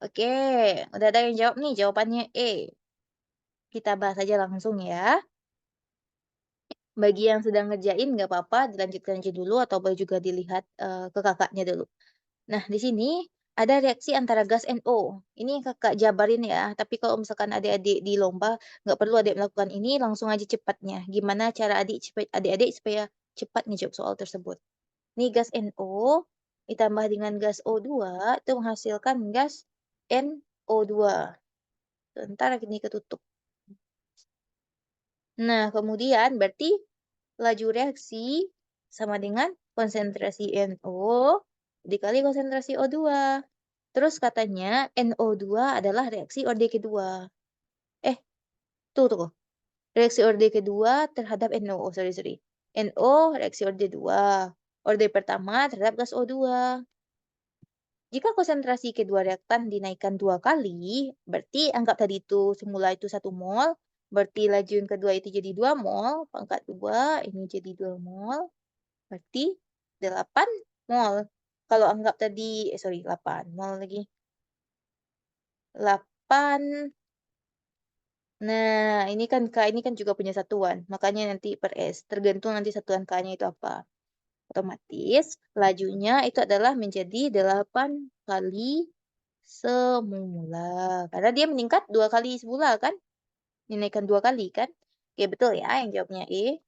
Oke, udah ada yang jawab nih, jawabannya E. Kita bahas aja langsung ya. Bagi yang sedang ngerjain nggak apa-apa, dilanjutkan aja dulu atau boleh juga dilihat, ke Kakaknya dulu. Nah, di sini ada reaksi antara gas NO. Ini yang Kakak jabarin ya, tapi kalau misalkan adik-adik di lomba, nggak perlu adik melakukan ini, langsung aja cepatnya. Gimana cara adik-adik supaya cepat ngejawab soal tersebut. Nih gas NO ditambah dengan gas O2 itu menghasilkan gas NO2. Sebentar ini ketutup. Nah, kemudian berarti laju reaksi sama dengan konsentrasi NO dikali konsentrasi O2. Terus katanya NO2 adalah reaksi orde kedua. Eh, tuh. Reaksi orde kedua terhadap NO. Oh, sorry, sorry. NO reaksi orde 2. Orde pertama terhadap gas O2. Jika konsentrasi kedua reaktan dinaikkan 2 kali, berarti anggap tadi itu semula itu 1 mol, berarti laju yang kedua itu jadi 2 mol, pangkat 2 ini jadi 2 mol, berarti 8 mol. Kalau anggap tadi sorry 8 mol lagi. 8. Nah, ini kan K ini kan juga punya satuan, makanya nanti per S, tergantung nanti satuan K-nya itu apa. Otomatis lajunya itu adalah menjadi 8 kali semula, karena dia meningkat 2 kali semula kan, dinaikkan 2 kali kan? Oke betul ya yang jawabnya E.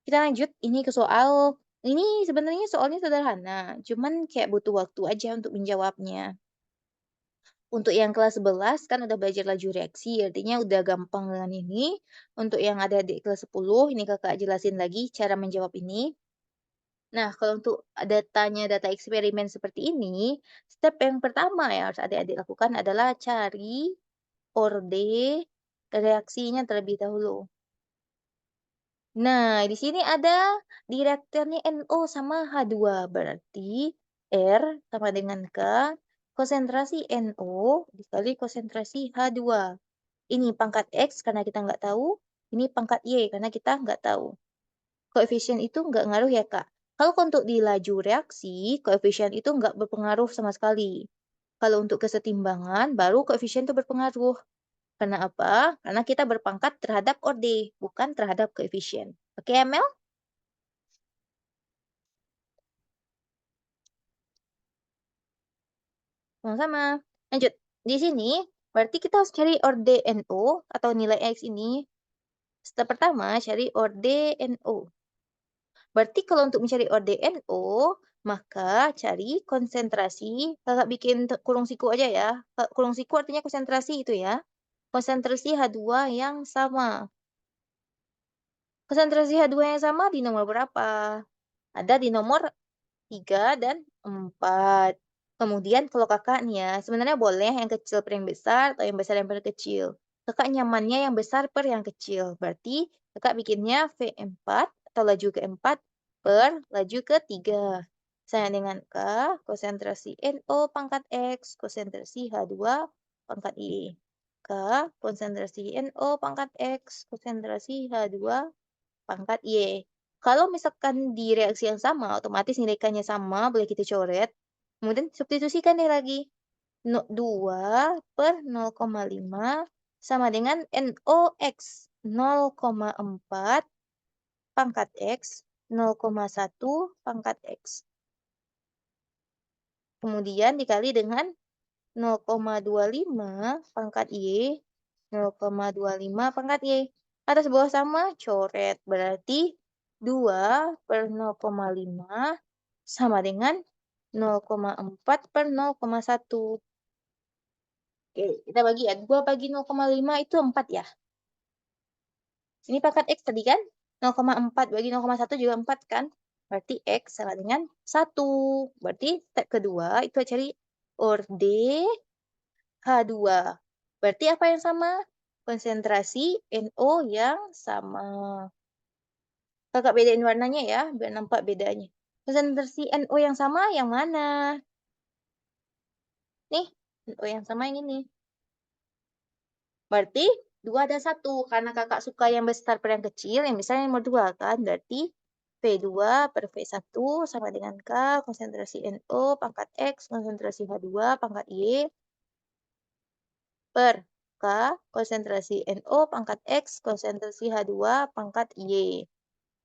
Kita lanjut ini ke soal Ini sebenarnya soalnya sederhana, cuman kayak butuh waktu aja untuk menjawabnya. Untuk yang kelas 11 kan udah belajar laju reaksi, artinya udah gampang dengan ini. Untuk yang ada di kelas 10, ini Kakak jelasin lagi cara menjawab ini. Nah, kalau untuk datanya data eksperimen seperti ini, step yang pertama yang harus adik-adik lakukan adalah cari orde reaksinya terlebih dahulu. Nah, di sini ada di reaktornya NO sama H2, berarti R sama dengan K, konsentrasi NO dikali konsentrasi H2. Ini pangkat X karena kita nggak tahu, ini pangkat Y karena kita nggak tahu. Koefisien itu nggak ngaruh ya, Kak. Kalau untuk di laju reaksi, koefisien itu nggak berpengaruh sama sekali. Kalau untuk kesetimbangan, baru koefisien itu berpengaruh. Karena apa? Karena kita berpangkat terhadap orde, bukan terhadap koefisien. Oke, Amel? Sama-sama. Lanjut. Di sini, berarti kita harus cari orde NO atau nilai X ini. Step pertama, cari orde NO. Berarti kalau untuk mencari orde NO, maka cari konsentrasi. Kakak bikin kurung siku aja ya. Kurung siku artinya konsentrasi itu ya. Konsentrasi H2 yang sama. Konsentrasi H2 yang sama di nomor berapa? Ada di nomor 3 dan 4. Kemudian kalau Kakak nih ya, sebenarnya boleh yang kecil per yang besar atau yang besar yang per kecil. Kakak nyamannya yang besar per yang kecil. Berarti Kakak bikinnya V4 atau laju keempat per laju ketiga. Sama dengan K, konsentrasi NO pangkat X, konsentrasi H2 pangkat Y. K, konsentrasi NO pangkat X, konsentrasi H2 pangkat Y. Kalau misalkan di reaksi yang sama, otomatis nilai K-nya sama, boleh kita coret. Kemudian substitusikan deh lagi. 2 per 0,5 sama dengan NOx 0,4 pangkat X, 0,1 pangkat X. Kemudian dikali dengan 0,25 pangkat Y, 0,25 pangkat Y. Atas bawah sama, coret. Berarti 2 per 0,5 sama dengan 0,4 per 0,1. Oke, kita bagi ya. 2 bagi 0,5 itu 4 ya. Sini pangkat X tadi kan? 0,4 bagi 0,1 juga 4 kan? Berarti X sama dengan 1. Berarti step kedua itu cari orde H2. Berarti apa yang sama? Konsentrasi NO yang sama. Kakak bedain warnanya ya, biar nampak bedanya. Konsentrasi NO yang sama yang mana? Nih, NO yang sama yang ini. Berarti 2 ada 1. Karena kakak suka yang besar per yang kecil, yang misalnya nomor 2 kan. Berarti V2 per V1 sama dengan K, konsentrasi NO pangkat X, konsentrasi H2 pangkat Y, per K, konsentrasi NO pangkat X, konsentrasi H2 pangkat Y.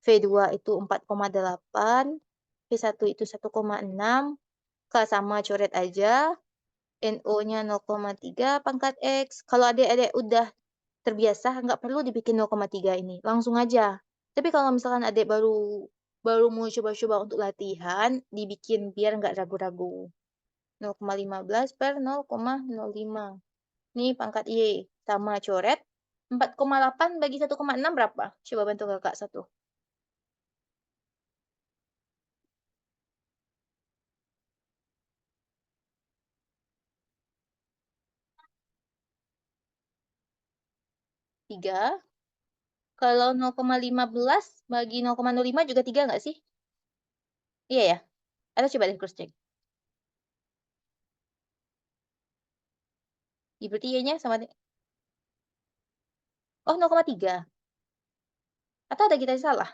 V2 itu 4,8, V1 itu 1,6, K sama coret aja, NO-nya 0,3 pangkat X. Kalau adik-adik udah terbiasa, nggak perlu dibikin 0,3 ini, langsung aja. Tapi kalau misalkan adik baru baru mau coba-coba untuk latihan, dibikin biar nggak ragu-ragu. 0,15 per 0,05. Nih pangkat Y. Sama coret. 4,8 bagi 1,6 berapa? Coba bantu kakak satu. 3. Kalau 0,15 bagi 0,05 juga 3 nggak sih? Iya ya? Atau coba deh cross check. Ya, berarti Y-nya sama. Oh, 0,3. Atau ada kita yang salah?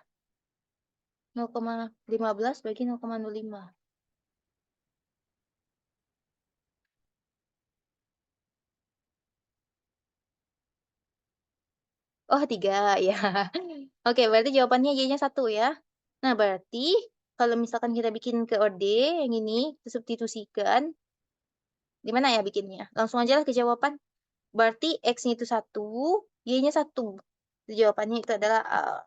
0,15 bagi 0,05. Oh, 3 ya. Oke, berarti jawabannya Y-nya 1 ya. Nah, berarti kalau misalkan kita bikin ke OD yang ini, substitusikan, di mana ya bikinnya? Langsung aja lah ke jawaban. Berarti X-nya itu 1, Y-nya 1. Jawabannya itu adalah A.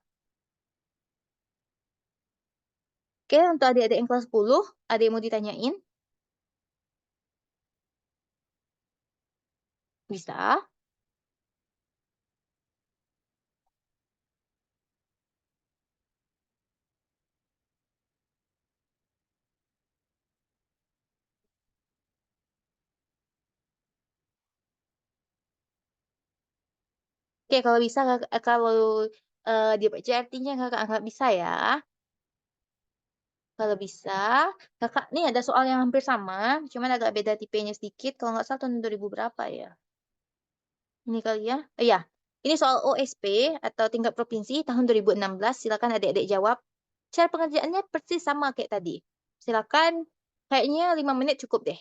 Oke, untuk adik-adik yang kelas 10, ada yang mau ditanyain? Bisa. Oke, kalau bisa kalau, dibaca artinya Kakak anggap bisa ya. Kalau bisa, Kakak nih ada soal yang hampir sama, cuman agak beda tipenya sedikit, kalau nggak salah tahun 2000 berapa ya? Ini kali ya? Iya, ini soal OSP atau tingkat provinsi tahun 2016, silakan adik-adik jawab. Cara pengerjaannya persis sama kayak tadi. Silakan, kayaknya 5 menit cukup deh.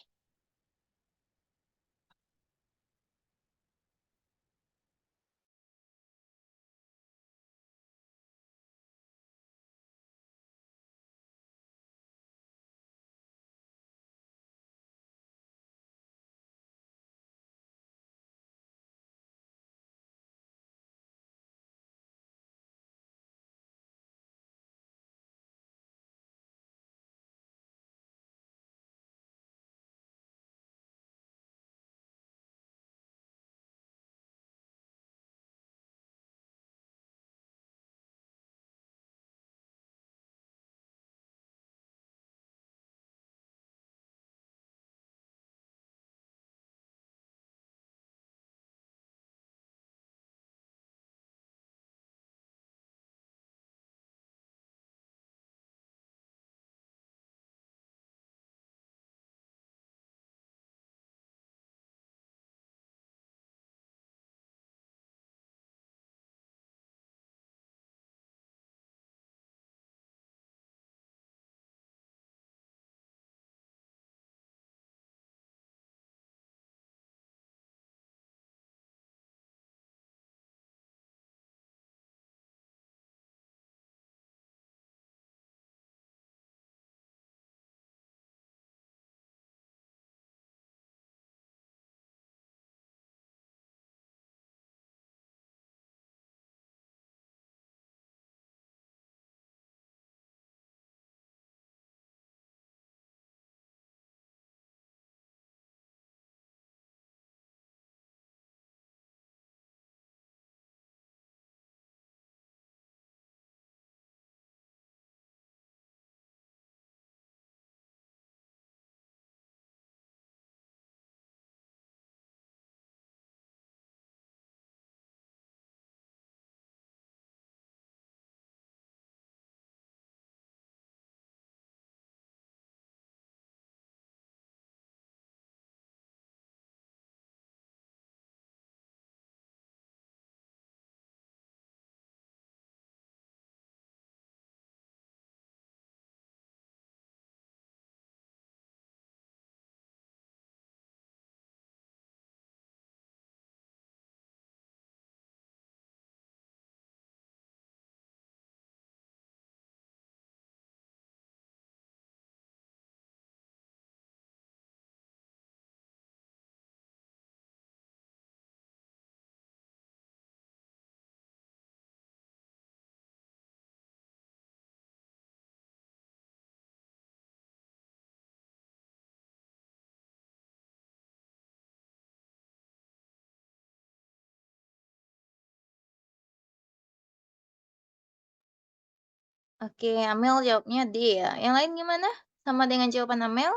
Oke, Amel jawabnya D ya. Yang lain gimana? Sama dengan jawaban Amel?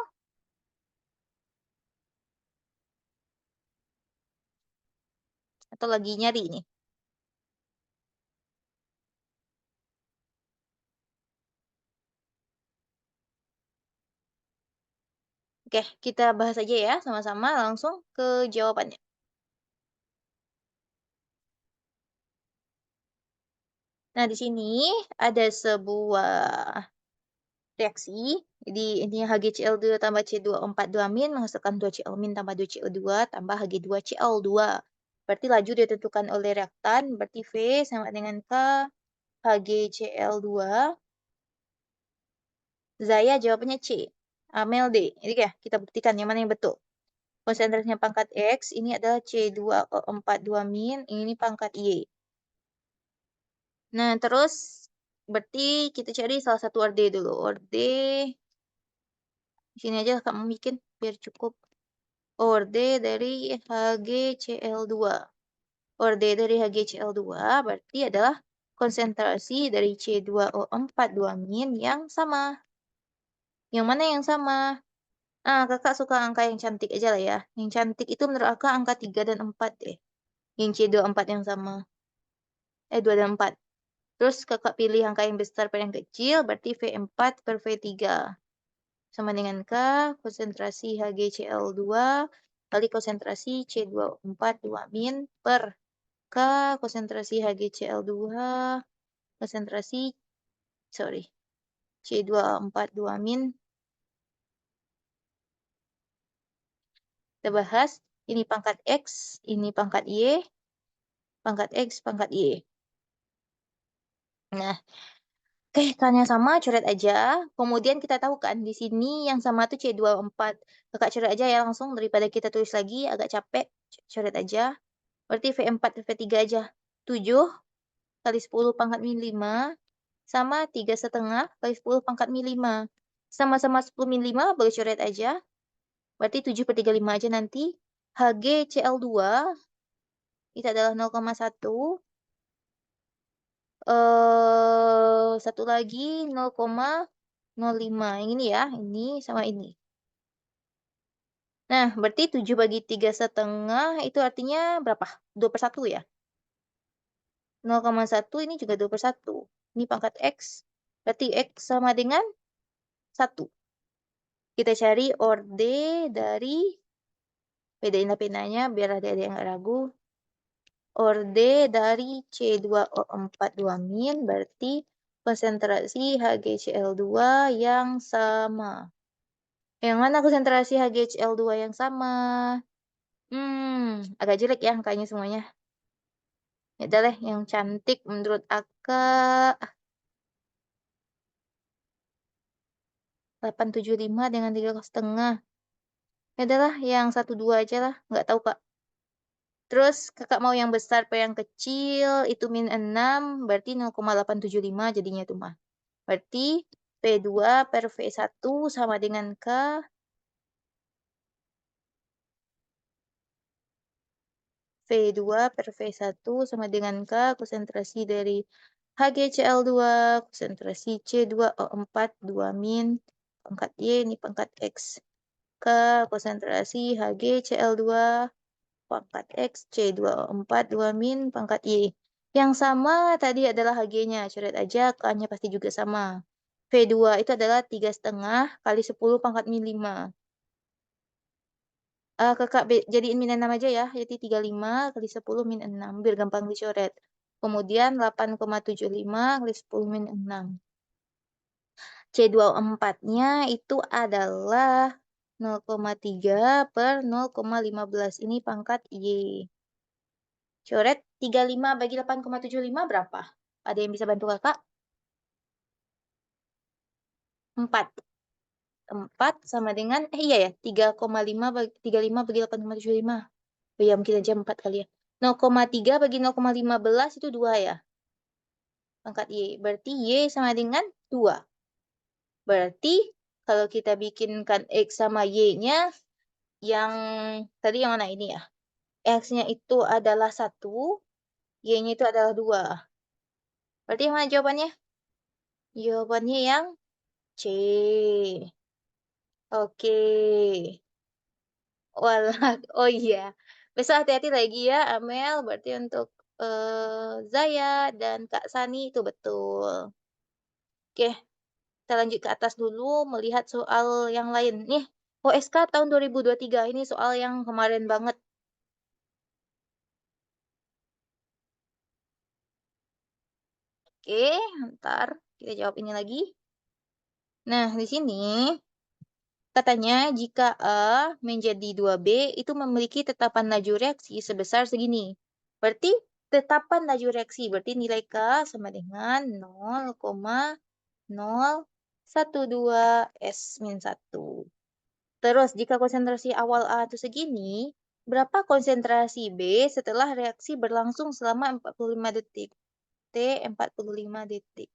Atau lagi nyari nih? Oke, kita bahas aja ya sama-sama langsung ke jawabannya. Nah, di sini ada sebuah reaksi. Jadi intinya HgCl2 tambah C2O4 2- menghasilkan 2Cl- tambah 2CO2 tambah Hg2Cl2. Berarti laju ditentukan oleh reaktan, berarti V sama dengan K HgCl2. Zaya jawabannya C. Amel D. Jadi ya, kita buktikan yang mana yang betul. Konsentrasinya pangkat X, ini adalah C2O4 2-, ini pangkat Y. Nah, terus Berarti kita cari salah satu orde dulu. Orde, di sini aja kamu bikin biar cukup. Orde dari HgCl2. Orde dari HgCl2 berarti adalah konsentrasi dari C2O4 2- yang sama. Yang mana yang sama? Kakak suka angka yang cantik aja lah ya. Yang cantik itu menurut kakak angka 3 dan 4 deh. Yang C24 yang sama. 2 dan 4. Terus kakak pilih angka yang besar per yang kecil, berarti V4 per V3. Sama dengan K, konsentrasi HgCl2 kali konsentrasi C24 2- per K, konsentrasi HgCl2, konsentrasi, C24 2- kita bahas, ini pangkat X, ini pangkat Y, pangkat X, pangkat Y. Nah, oke, karena sama, coret aja. Kemudian kita tahu kan, di sini yang sama tuh C24. Kakak coret aja ya langsung, daripada kita tulis lagi, agak capek. Coret aja. Berarti V4 V3 aja. 7 kali 10 pangkat min 5, sama 3,5 kali 10 pangkat min 5. Sama-sama 10 min 5, boleh coret aja. Berarti 7 per 35 aja nanti. HgCl2 itu adalah 0,1. Satu lagi 0,05. Yang ini ya, ini sama ini. Nah, berarti 7 bagi 3,5 itu artinya berapa? 2 per 1 ya? 0,1 ini juga 2 per 1. Ini pangkat X. Berarti X sama dengan 1. Kita cari orde dari, bedain penanya biar ada yang nggak ragu. Orde dari C2O4 2- berarti konsentrasi HgCl2 yang sama. Yang mana konsentrasi HgCl2 yang sama? Agak jelek ya angkanya semuanya. Ya udah deh, yang cantik menurut akak 875 dengan 3,5. Ya udahlah, yang 12 aja lah, nggak tahu Kak. Terus kakak mau yang besar per yang kecil, itu min 6, berarti 0,875 jadinya itu mah. Berarti P2 per V1 sama dengan K. V2 per V1 sama dengan K, konsentrasi dari HgCl2, konsentrasi C2O4 2- pangkat Y, ini pangkat X. K, konsentrasi HgCl2, pangkat X, C2O4 2- pangkat Y. Yang sama tadi adalah Hg-nya, coret aja, K-nya pasti juga sama. V2 itu adalah 3,5 kali 10 pangkat min 5. Kakak jadiin min 6 aja ya. Jadi 35 kali 10 min 6. Biar gampang dicoret. Kemudian 8,75 kali 10 min 6. C24-nya itu adalah 0,3 per 0,15. Ini pangkat Y. Coret 35 bagi 8,75 berapa? Ada yang bisa bantu kakak? 4. 4 sama dengan, iya ya, 3,5 bagi 35 bagi 8,75. Oh ya, mungkin aja 4 kali ya. 0,3 bagi 0,15 itu 2 ya. Pangkat Y. Berarti Y sama dengan 2. Berarti kalau kita bikinkan X sama Y-nya, yang tadi yang mana ini ya? X-nya itu adalah 1, Y-nya itu adalah 2. Berarti yang mana jawabannya? Jawabannya yang C. Oke. Walah, oh iya. Besok hati-hati lagi ya, Amel. Berarti untuk Zaya dan Kak Sani itu betul. Oke, kita lanjut ke atas dulu melihat soal yang lain. Nih, OSK tahun 2023 ini soal yang kemarin banget. Oke, ntar kita jawab ini lagi. Nah, di sini katanya jika A menjadi 2B itu memiliki tetapan laju reaksi sebesar segini. Berarti tetapan laju reaksi, berarti nilai K sama dengan 0,012 S-1. Terus jika konsentrasi awal A itu segini, berapa konsentrasi B setelah reaksi berlangsung selama 45 detik? T 45 detik.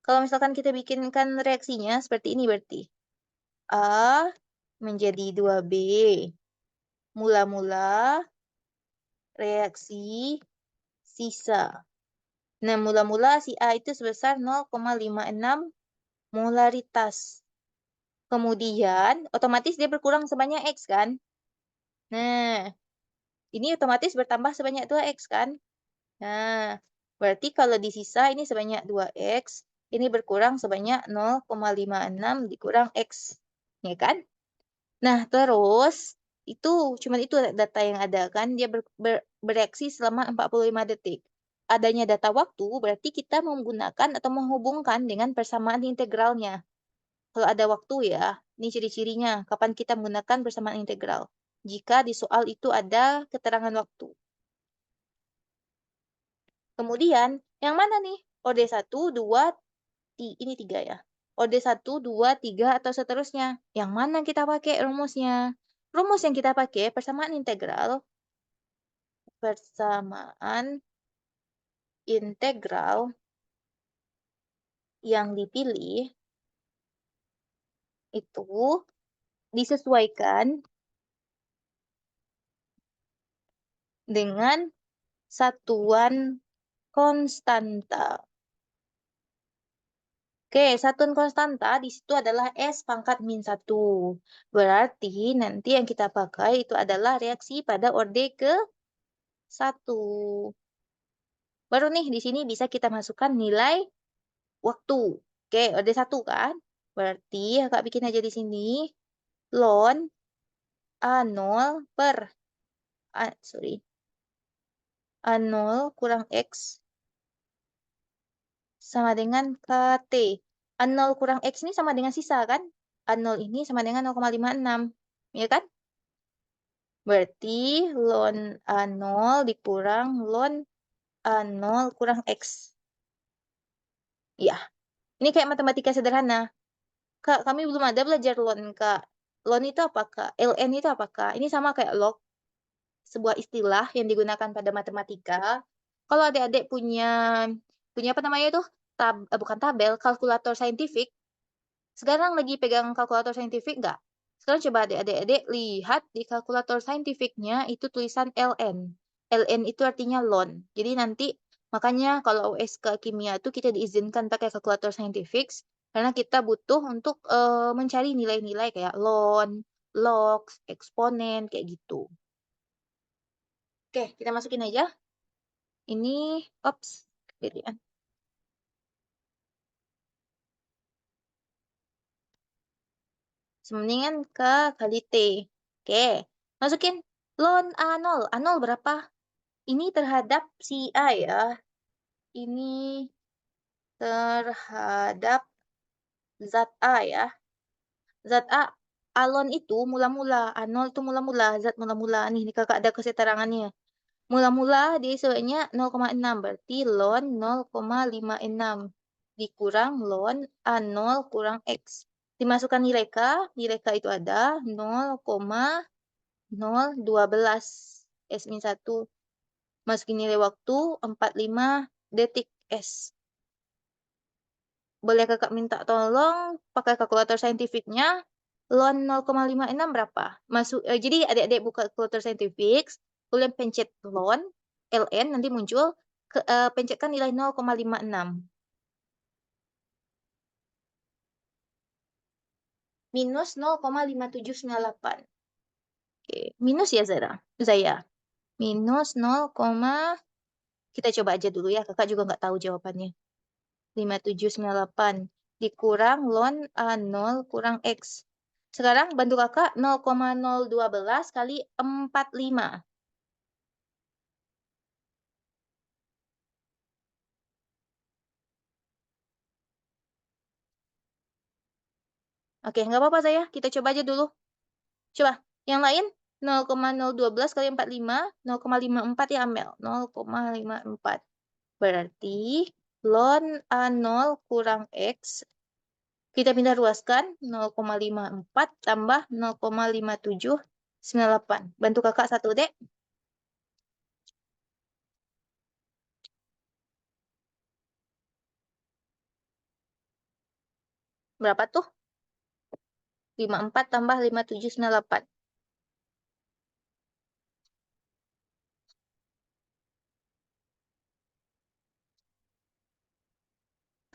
Kalau misalkan kita bikinkan reaksinya seperti ini berarti. A menjadi 2B. Mula-mula reaksi sisa. Nah, mula-mula si A itu sebesar 0,56 molaritas. Kemudian, otomatis dia berkurang sebanyak X kan? Nah, ini otomatis bertambah sebanyak 2X kan? Nah, berarti kalau di sisa ini sebanyak 2X, ini berkurang sebanyak 0,56 dikurang X. Ya kan? Nah, terus itu cuman itu data yang ada kan, dia bereaksi selama 45 detik. Adanya data waktu berarti kita menggunakan atau menghubungkan dengan persamaan integralnya. Kalau ada waktu ya, ini ciri-cirinya kapan kita menggunakan persamaan integral. Jika di soal itu ada keterangan waktu. Kemudian, yang mana nih? Orde 1, 2, ini 3 ya. Orde 1, 2, 3, atau seterusnya. Yang mana kita pakai rumusnya? Rumus yang kita pakai persamaan integral. Persamaan integral yang dipilih itu disesuaikan dengan satuan konstanta. Oke, satuan konstanta di situ adalah S pangkat min 1. Berarti nanti yang kita pakai itu adalah reaksi pada orde ke 1. Baru nih di sini bisa kita masukkan nilai waktu. Oke, orde 1 kan? Berarti kakak bikin aja di sini. Ln A0 per A0 kurang X sama dengan KT. A0 kurang X ini sama dengan sisa kan? A0 ini sama dengan 0,56. Ya kan? Berarti ln A0 dikurang ln A0 kurang X. Ya, ini kayak matematika sederhana. Kak, kami belum ada belajar ln, Kak. Ln itu apa, Kak? Ln itu apa, Kak? Ini sama kayak log, sebuah istilah yang digunakan pada matematika. Kalau adik-adik punya apa namanya itu? Bukan tabel, kalkulator saintifik. Sekarang lagi pegang kalkulator saintifik nggak? Sekarang coba adik-adik lihat di kalkulator saintifiknya itu tulisan LN. LN itu artinya ln. Jadi nanti makanya kalau USK kimia itu kita diizinkan pakai kalkulator saintifik karena kita butuh untuk mencari nilai-nilai kayak ln, log, eksponen kayak gitu. Oke, kita masukin aja. Ini, ops, pilihan. Semeningan K kali T. Oke, masukin ln A0. A0 berapa? Ini terhadap si A ya. Ini terhadap zat A ya. Zat A, alon itu mula-mula. A0 itu mula-mula. Zat mula-mula. Nih, kakak ada keseterangannya. Mula-mula dia sebenarnya 0,6. Berarti ln 0,56. Dikurang ln A0 kurang X. Dimasukkan nilai K. Nilai K itu ada 0,012 S-1. Masukin nilai waktu 45 detik S. Boleh kakak minta tolong pakai kalkulator saintifiknya. Ln 0,56 berapa? Jadi adik-adik buka kalkulator saintifik, kalian pencet ln, nanti muncul, pencetkan nilai 0,56. Minus 0,5798. Oke, minus ya Zaya. Minus 0, kita coba aja dulu ya, kakak juga nggak tahu jawabannya. 5798 dikurang ln A0 kurang X. Sekarang bantu kakak 0,012 kali 45. Oke, nggak apa-apa saya. Kita coba aja dulu. Coba, yang lain 0,012 kali 45, 0,54 ya Amel. 0,54. Berarti ln A0 kurang X. Kita pindah ruaskan 0,54 tambah 0,5798. Bantu kakak satu, Dek. Berapa tuh? 54 tambah 5798.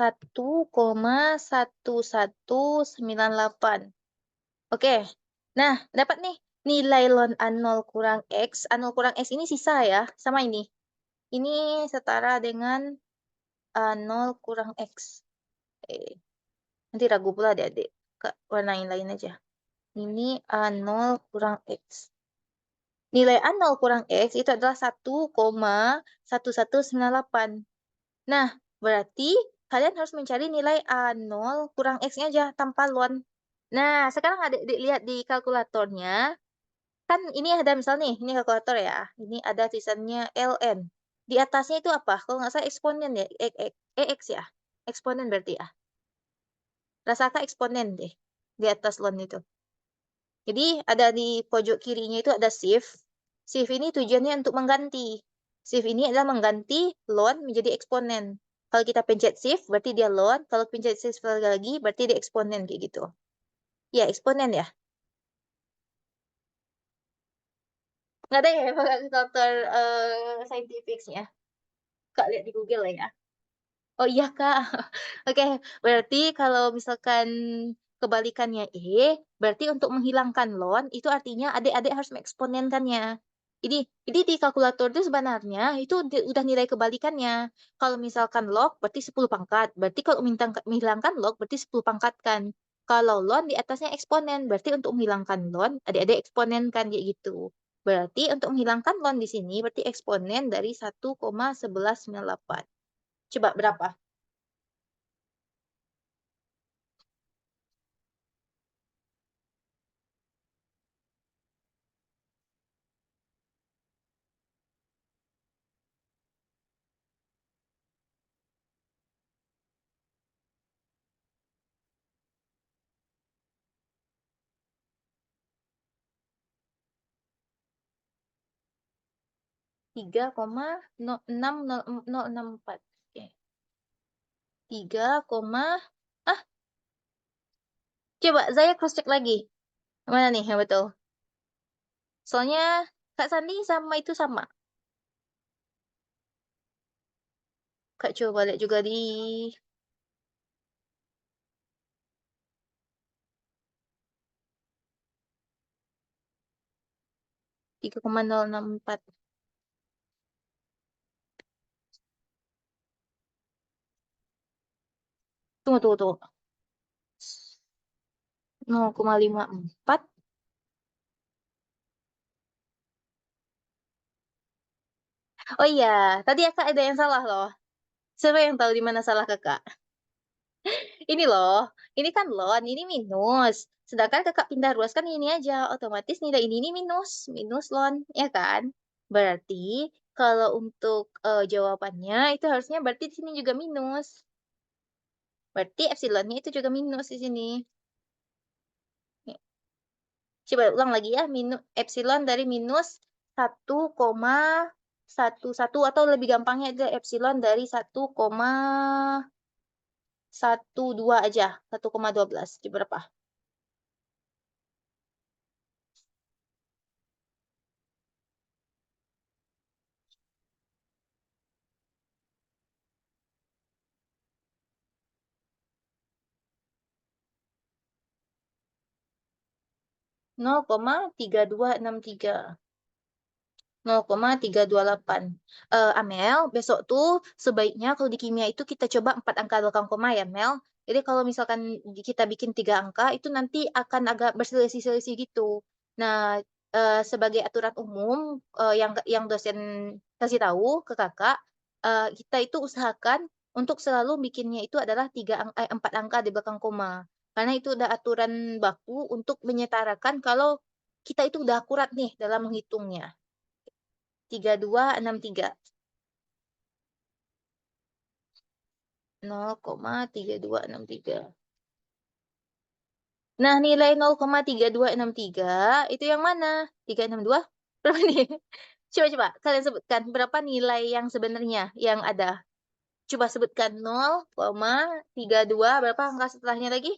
1,1198. Oke. Nah, dapat nih nilai ln A0 kurang X. A0 kurang X ini sisa ya, sama ini. Ini setara dengan A0 kurang X. Nanti ragu pula adik-adik. Warnain lain aja. Ini A0 kurang X. Nilai A0 kurang X itu adalah 1,1198. Nah, berarti kalian harus mencari nilai A0 kurang X-nya aja tanpa ln. Nah, sekarang adik-adik lihat di kalkulatornya. Kan ini ada misal nih, ini kalkulator ya. Ini ada tulisannya ln. Di atasnya itu apa? Kalau nggak salah eksponen ya. X ya. Eksponen berarti ya. Rasakan eksponen deh. Di atas ln itu. Jadi ada di pojok kirinya itu ada shift. Shift ini tujuannya untuk mengganti. Shift ini adalah mengganti ln menjadi eksponen. Kalau kita pencet shift berarti dia ln. Kalau pencet shift lagi berarti dia eksponen kayak gitu. Ya, eksponen ya. Nggak ada ya kalkulator scientificnya. Kak lihat di Google ya. Oh iya Kak. Oke, berarti kalau misalkan kebalikannya berarti untuk menghilangkan ln itu artinya adik-adik harus mengeksponenkannya. Jadi di kalkulator itu sebenarnya itu udah nilai kebalikannya. Kalau misalkan log berarti 10 pangkat. Berarti kalau menghilangkan log berarti 10 pangkat kan. Kalau ln di atasnya eksponen, berarti untuk menghilangkan ln adik-adik eksponen kan kayak gitu. Berarti untuk menghilangkan ln di sini berarti eksponen dari 1,1198. Coba berapa? 3,60064. Oke. 3, ah, coba saya cross check lagi. Mana nih yang betul? Soalnya Kak Sandi sama itu sama. Kak coba lihat juga di 3,064. Tunggu, tunggu, tunggu. 0,54. Oh iya, tadi ya Kak ada yang salah loh. Siapa yang tahu di mana salah Kakak? Ini loh, ini kan lon, ini minus. Sedangkan kakak pindah ruas kan ini aja, otomatis nilai ini minus, minus lon, ya kan? Berarti kalau untuk jawabannya itu harusnya berarti di sini juga minus. Berarti epsilonnya itu juga minus di sini. Ya, coba ulang lagi ya, minus epsilon dari minus 1,11 atau lebih gampangnya itu epsilon dari 1,12 aja, 1,12. Coba berapa? 0,3263. 0,328. Amel, besok tuh sebaiknya kalau di kimia itu kita coba 4 angka belakang koma ya, Mel. Jadi kalau misalkan kita bikin 3 angka, itu nanti akan agak berselisih-selisih gitu. Nah, sebagai aturan umum yang dosen kasih tahu ke kakak, kita itu usahakan untuk selalu bikinnya itu adalah 4 angka di belakang koma. Karena itu udah aturan baku untuk menyetarakan kalau kita itu udah akurat nih dalam menghitungnya. 3263. 0,3263. Nah, nilai 0,3263 itu yang mana? 362? Berapa nih? Coba-coba kalian sebutkan berapa nilai yang sebenarnya yang ada. Coba sebutkan 0,32 berapa angka setelahnya lagi?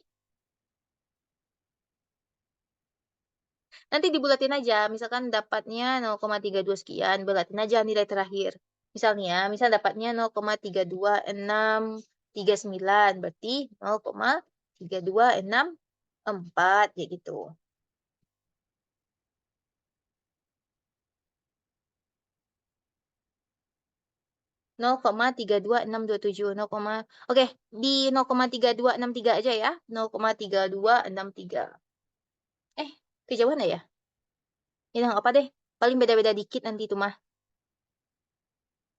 Nanti dibulatin aja, misalkan dapatnya 0,32 sekian, bulatin aja nilai terakhir. Misalnya, misal dapatnya 0,32639, berarti 0,3264, kayak gitu. 0,32627, oke, di 0,3263 aja ya, 0,3263. Kejauhan nggak ya? Ya nggak apa deh, paling beda-beda dikit nanti itu mah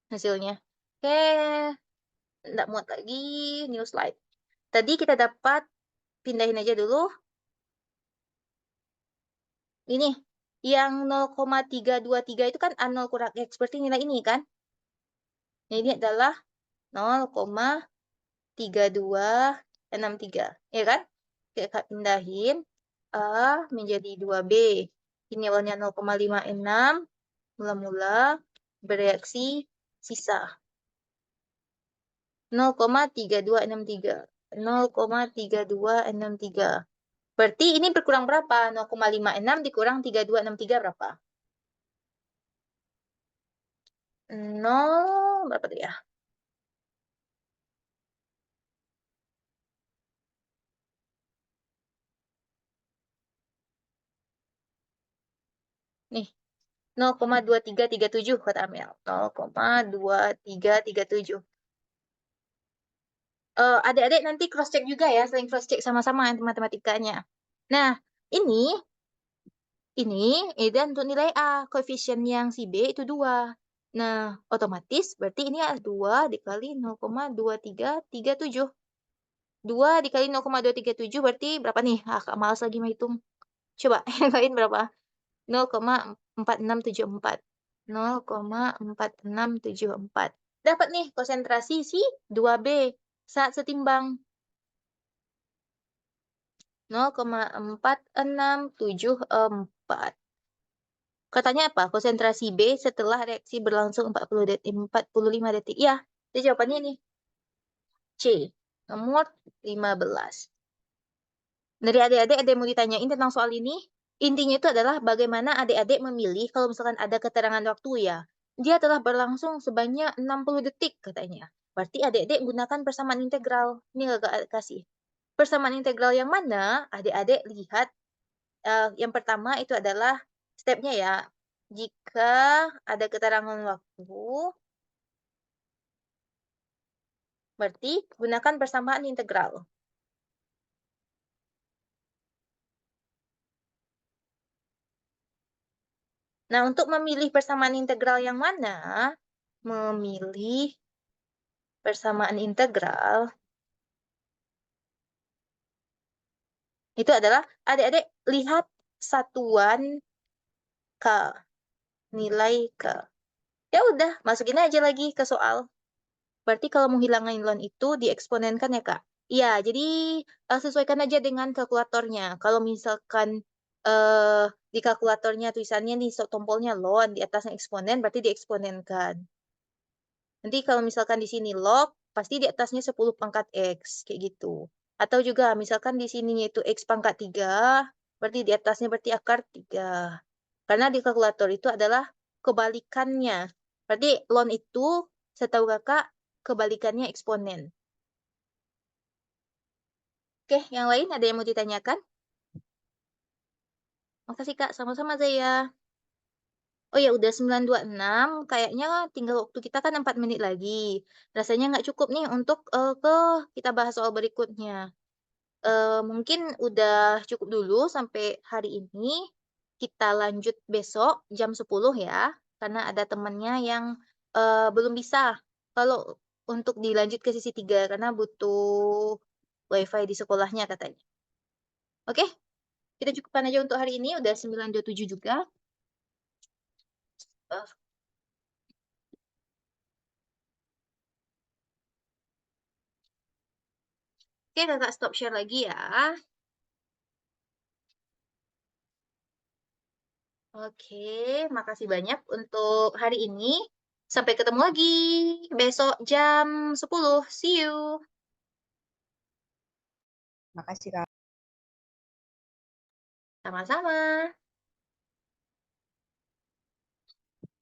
hasilnya. Oke, nggak muat lagi, new slide. Tadi kita dapat, pindahin aja dulu. Ini, yang 0,323 itu kan A0 kurang X, berarti nilai ini kan? Nah, ini adalah 0,3263, ya kan? Kita pindahin A menjadi 2B. Ini awalnya 0,56, mula-mula bereaksi sisa. 0,3263. 0,3263. Berarti ini berkurang berapa? 0,56 dikurang 3263 berapa? 0, berapa tuh ya? Nih, 0,2337 kata Amel. 0,2337. Adik-adik nanti cross check juga ya, sering cross check sama-sama matematikanya. Nah, ini dan untuk nilai A, koefisien yang si B itu 2. Nah, otomatis berarti ini 2 dikali 0,2337. 2 dikali 0,237 berarti berapa nih? Kak malas lagi menghitung. Coba yang lain berapa? 0,4674. 0,4674. Dapat nih konsentrasi si 2B saat setimbang. 0,4674. Katanya apa? Konsentrasi B setelah reaksi berlangsung 45 detik. Ya, jadi jawabannya nih. C. Nomor 15. Dari adik-adik ada yang mau ditanyain tentang soal ini? Intinya itu adalah bagaimana adik-adik memilih kalau misalkan ada keterangan waktu ya. Dia telah berlangsung sebanyak 60 detik katanya. Berarti adik-adik gunakan persamaan integral. Ini gak kasih. Persamaan integral yang mana? Adik-adik lihat. Yang pertama itu adalah stepnya ya. Jika ada keterangan waktu, berarti gunakan persamaan integral. Nah, untuk memilih persamaan integral yang mana? Memilih persamaan integral itu adalah adik-adik lihat satuan K, nilai K. Ya udah, masukin aja lagi ke soal. Berarti kalau mau hilangin ln itu dieksponenkan ya, Kak? Iya, jadi sesuaikan aja dengan kalkulatornya. Kalau misalkan di kalkulatornya tulisannya nih tombolnya ln, di atasnya eksponen, berarti dieksponenkan. Nanti kalau misalkan di sini log, pasti di atasnya 10 pangkat X, kayak gitu. Atau juga misalkan di sininya itu X pangkat 3, berarti di atasnya berarti akar 3. Karena di kalkulator itu adalah kebalikannya. Berarti ln itu, setahu kakak, kebalikannya eksponen. Oke, yang lain ada yang mau ditanyakan? Makasih Kak, sama-sama Zaya. Oh ya, udah 9.26, kayaknya tinggal waktu kita kan 4 menit lagi. Rasanya nggak cukup nih untuk kita bahas soal berikutnya. Mungkin udah cukup dulu sampai hari ini. Kita lanjut besok jam 10 ya, karena ada temennya yang belum bisa. Kalau untuk dilanjut ke sisi 3, karena butuh WiFi di sekolahnya katanya. Oke, kita cukupkan aja untuk hari ini, udah 9.27 juga. Eh, Oke, kakak stop share lagi ya. Oke, makasih banyak untuk hari ini. Sampai ketemu lagi besok jam 10. See you. Makasih, Kak. Sama-sama.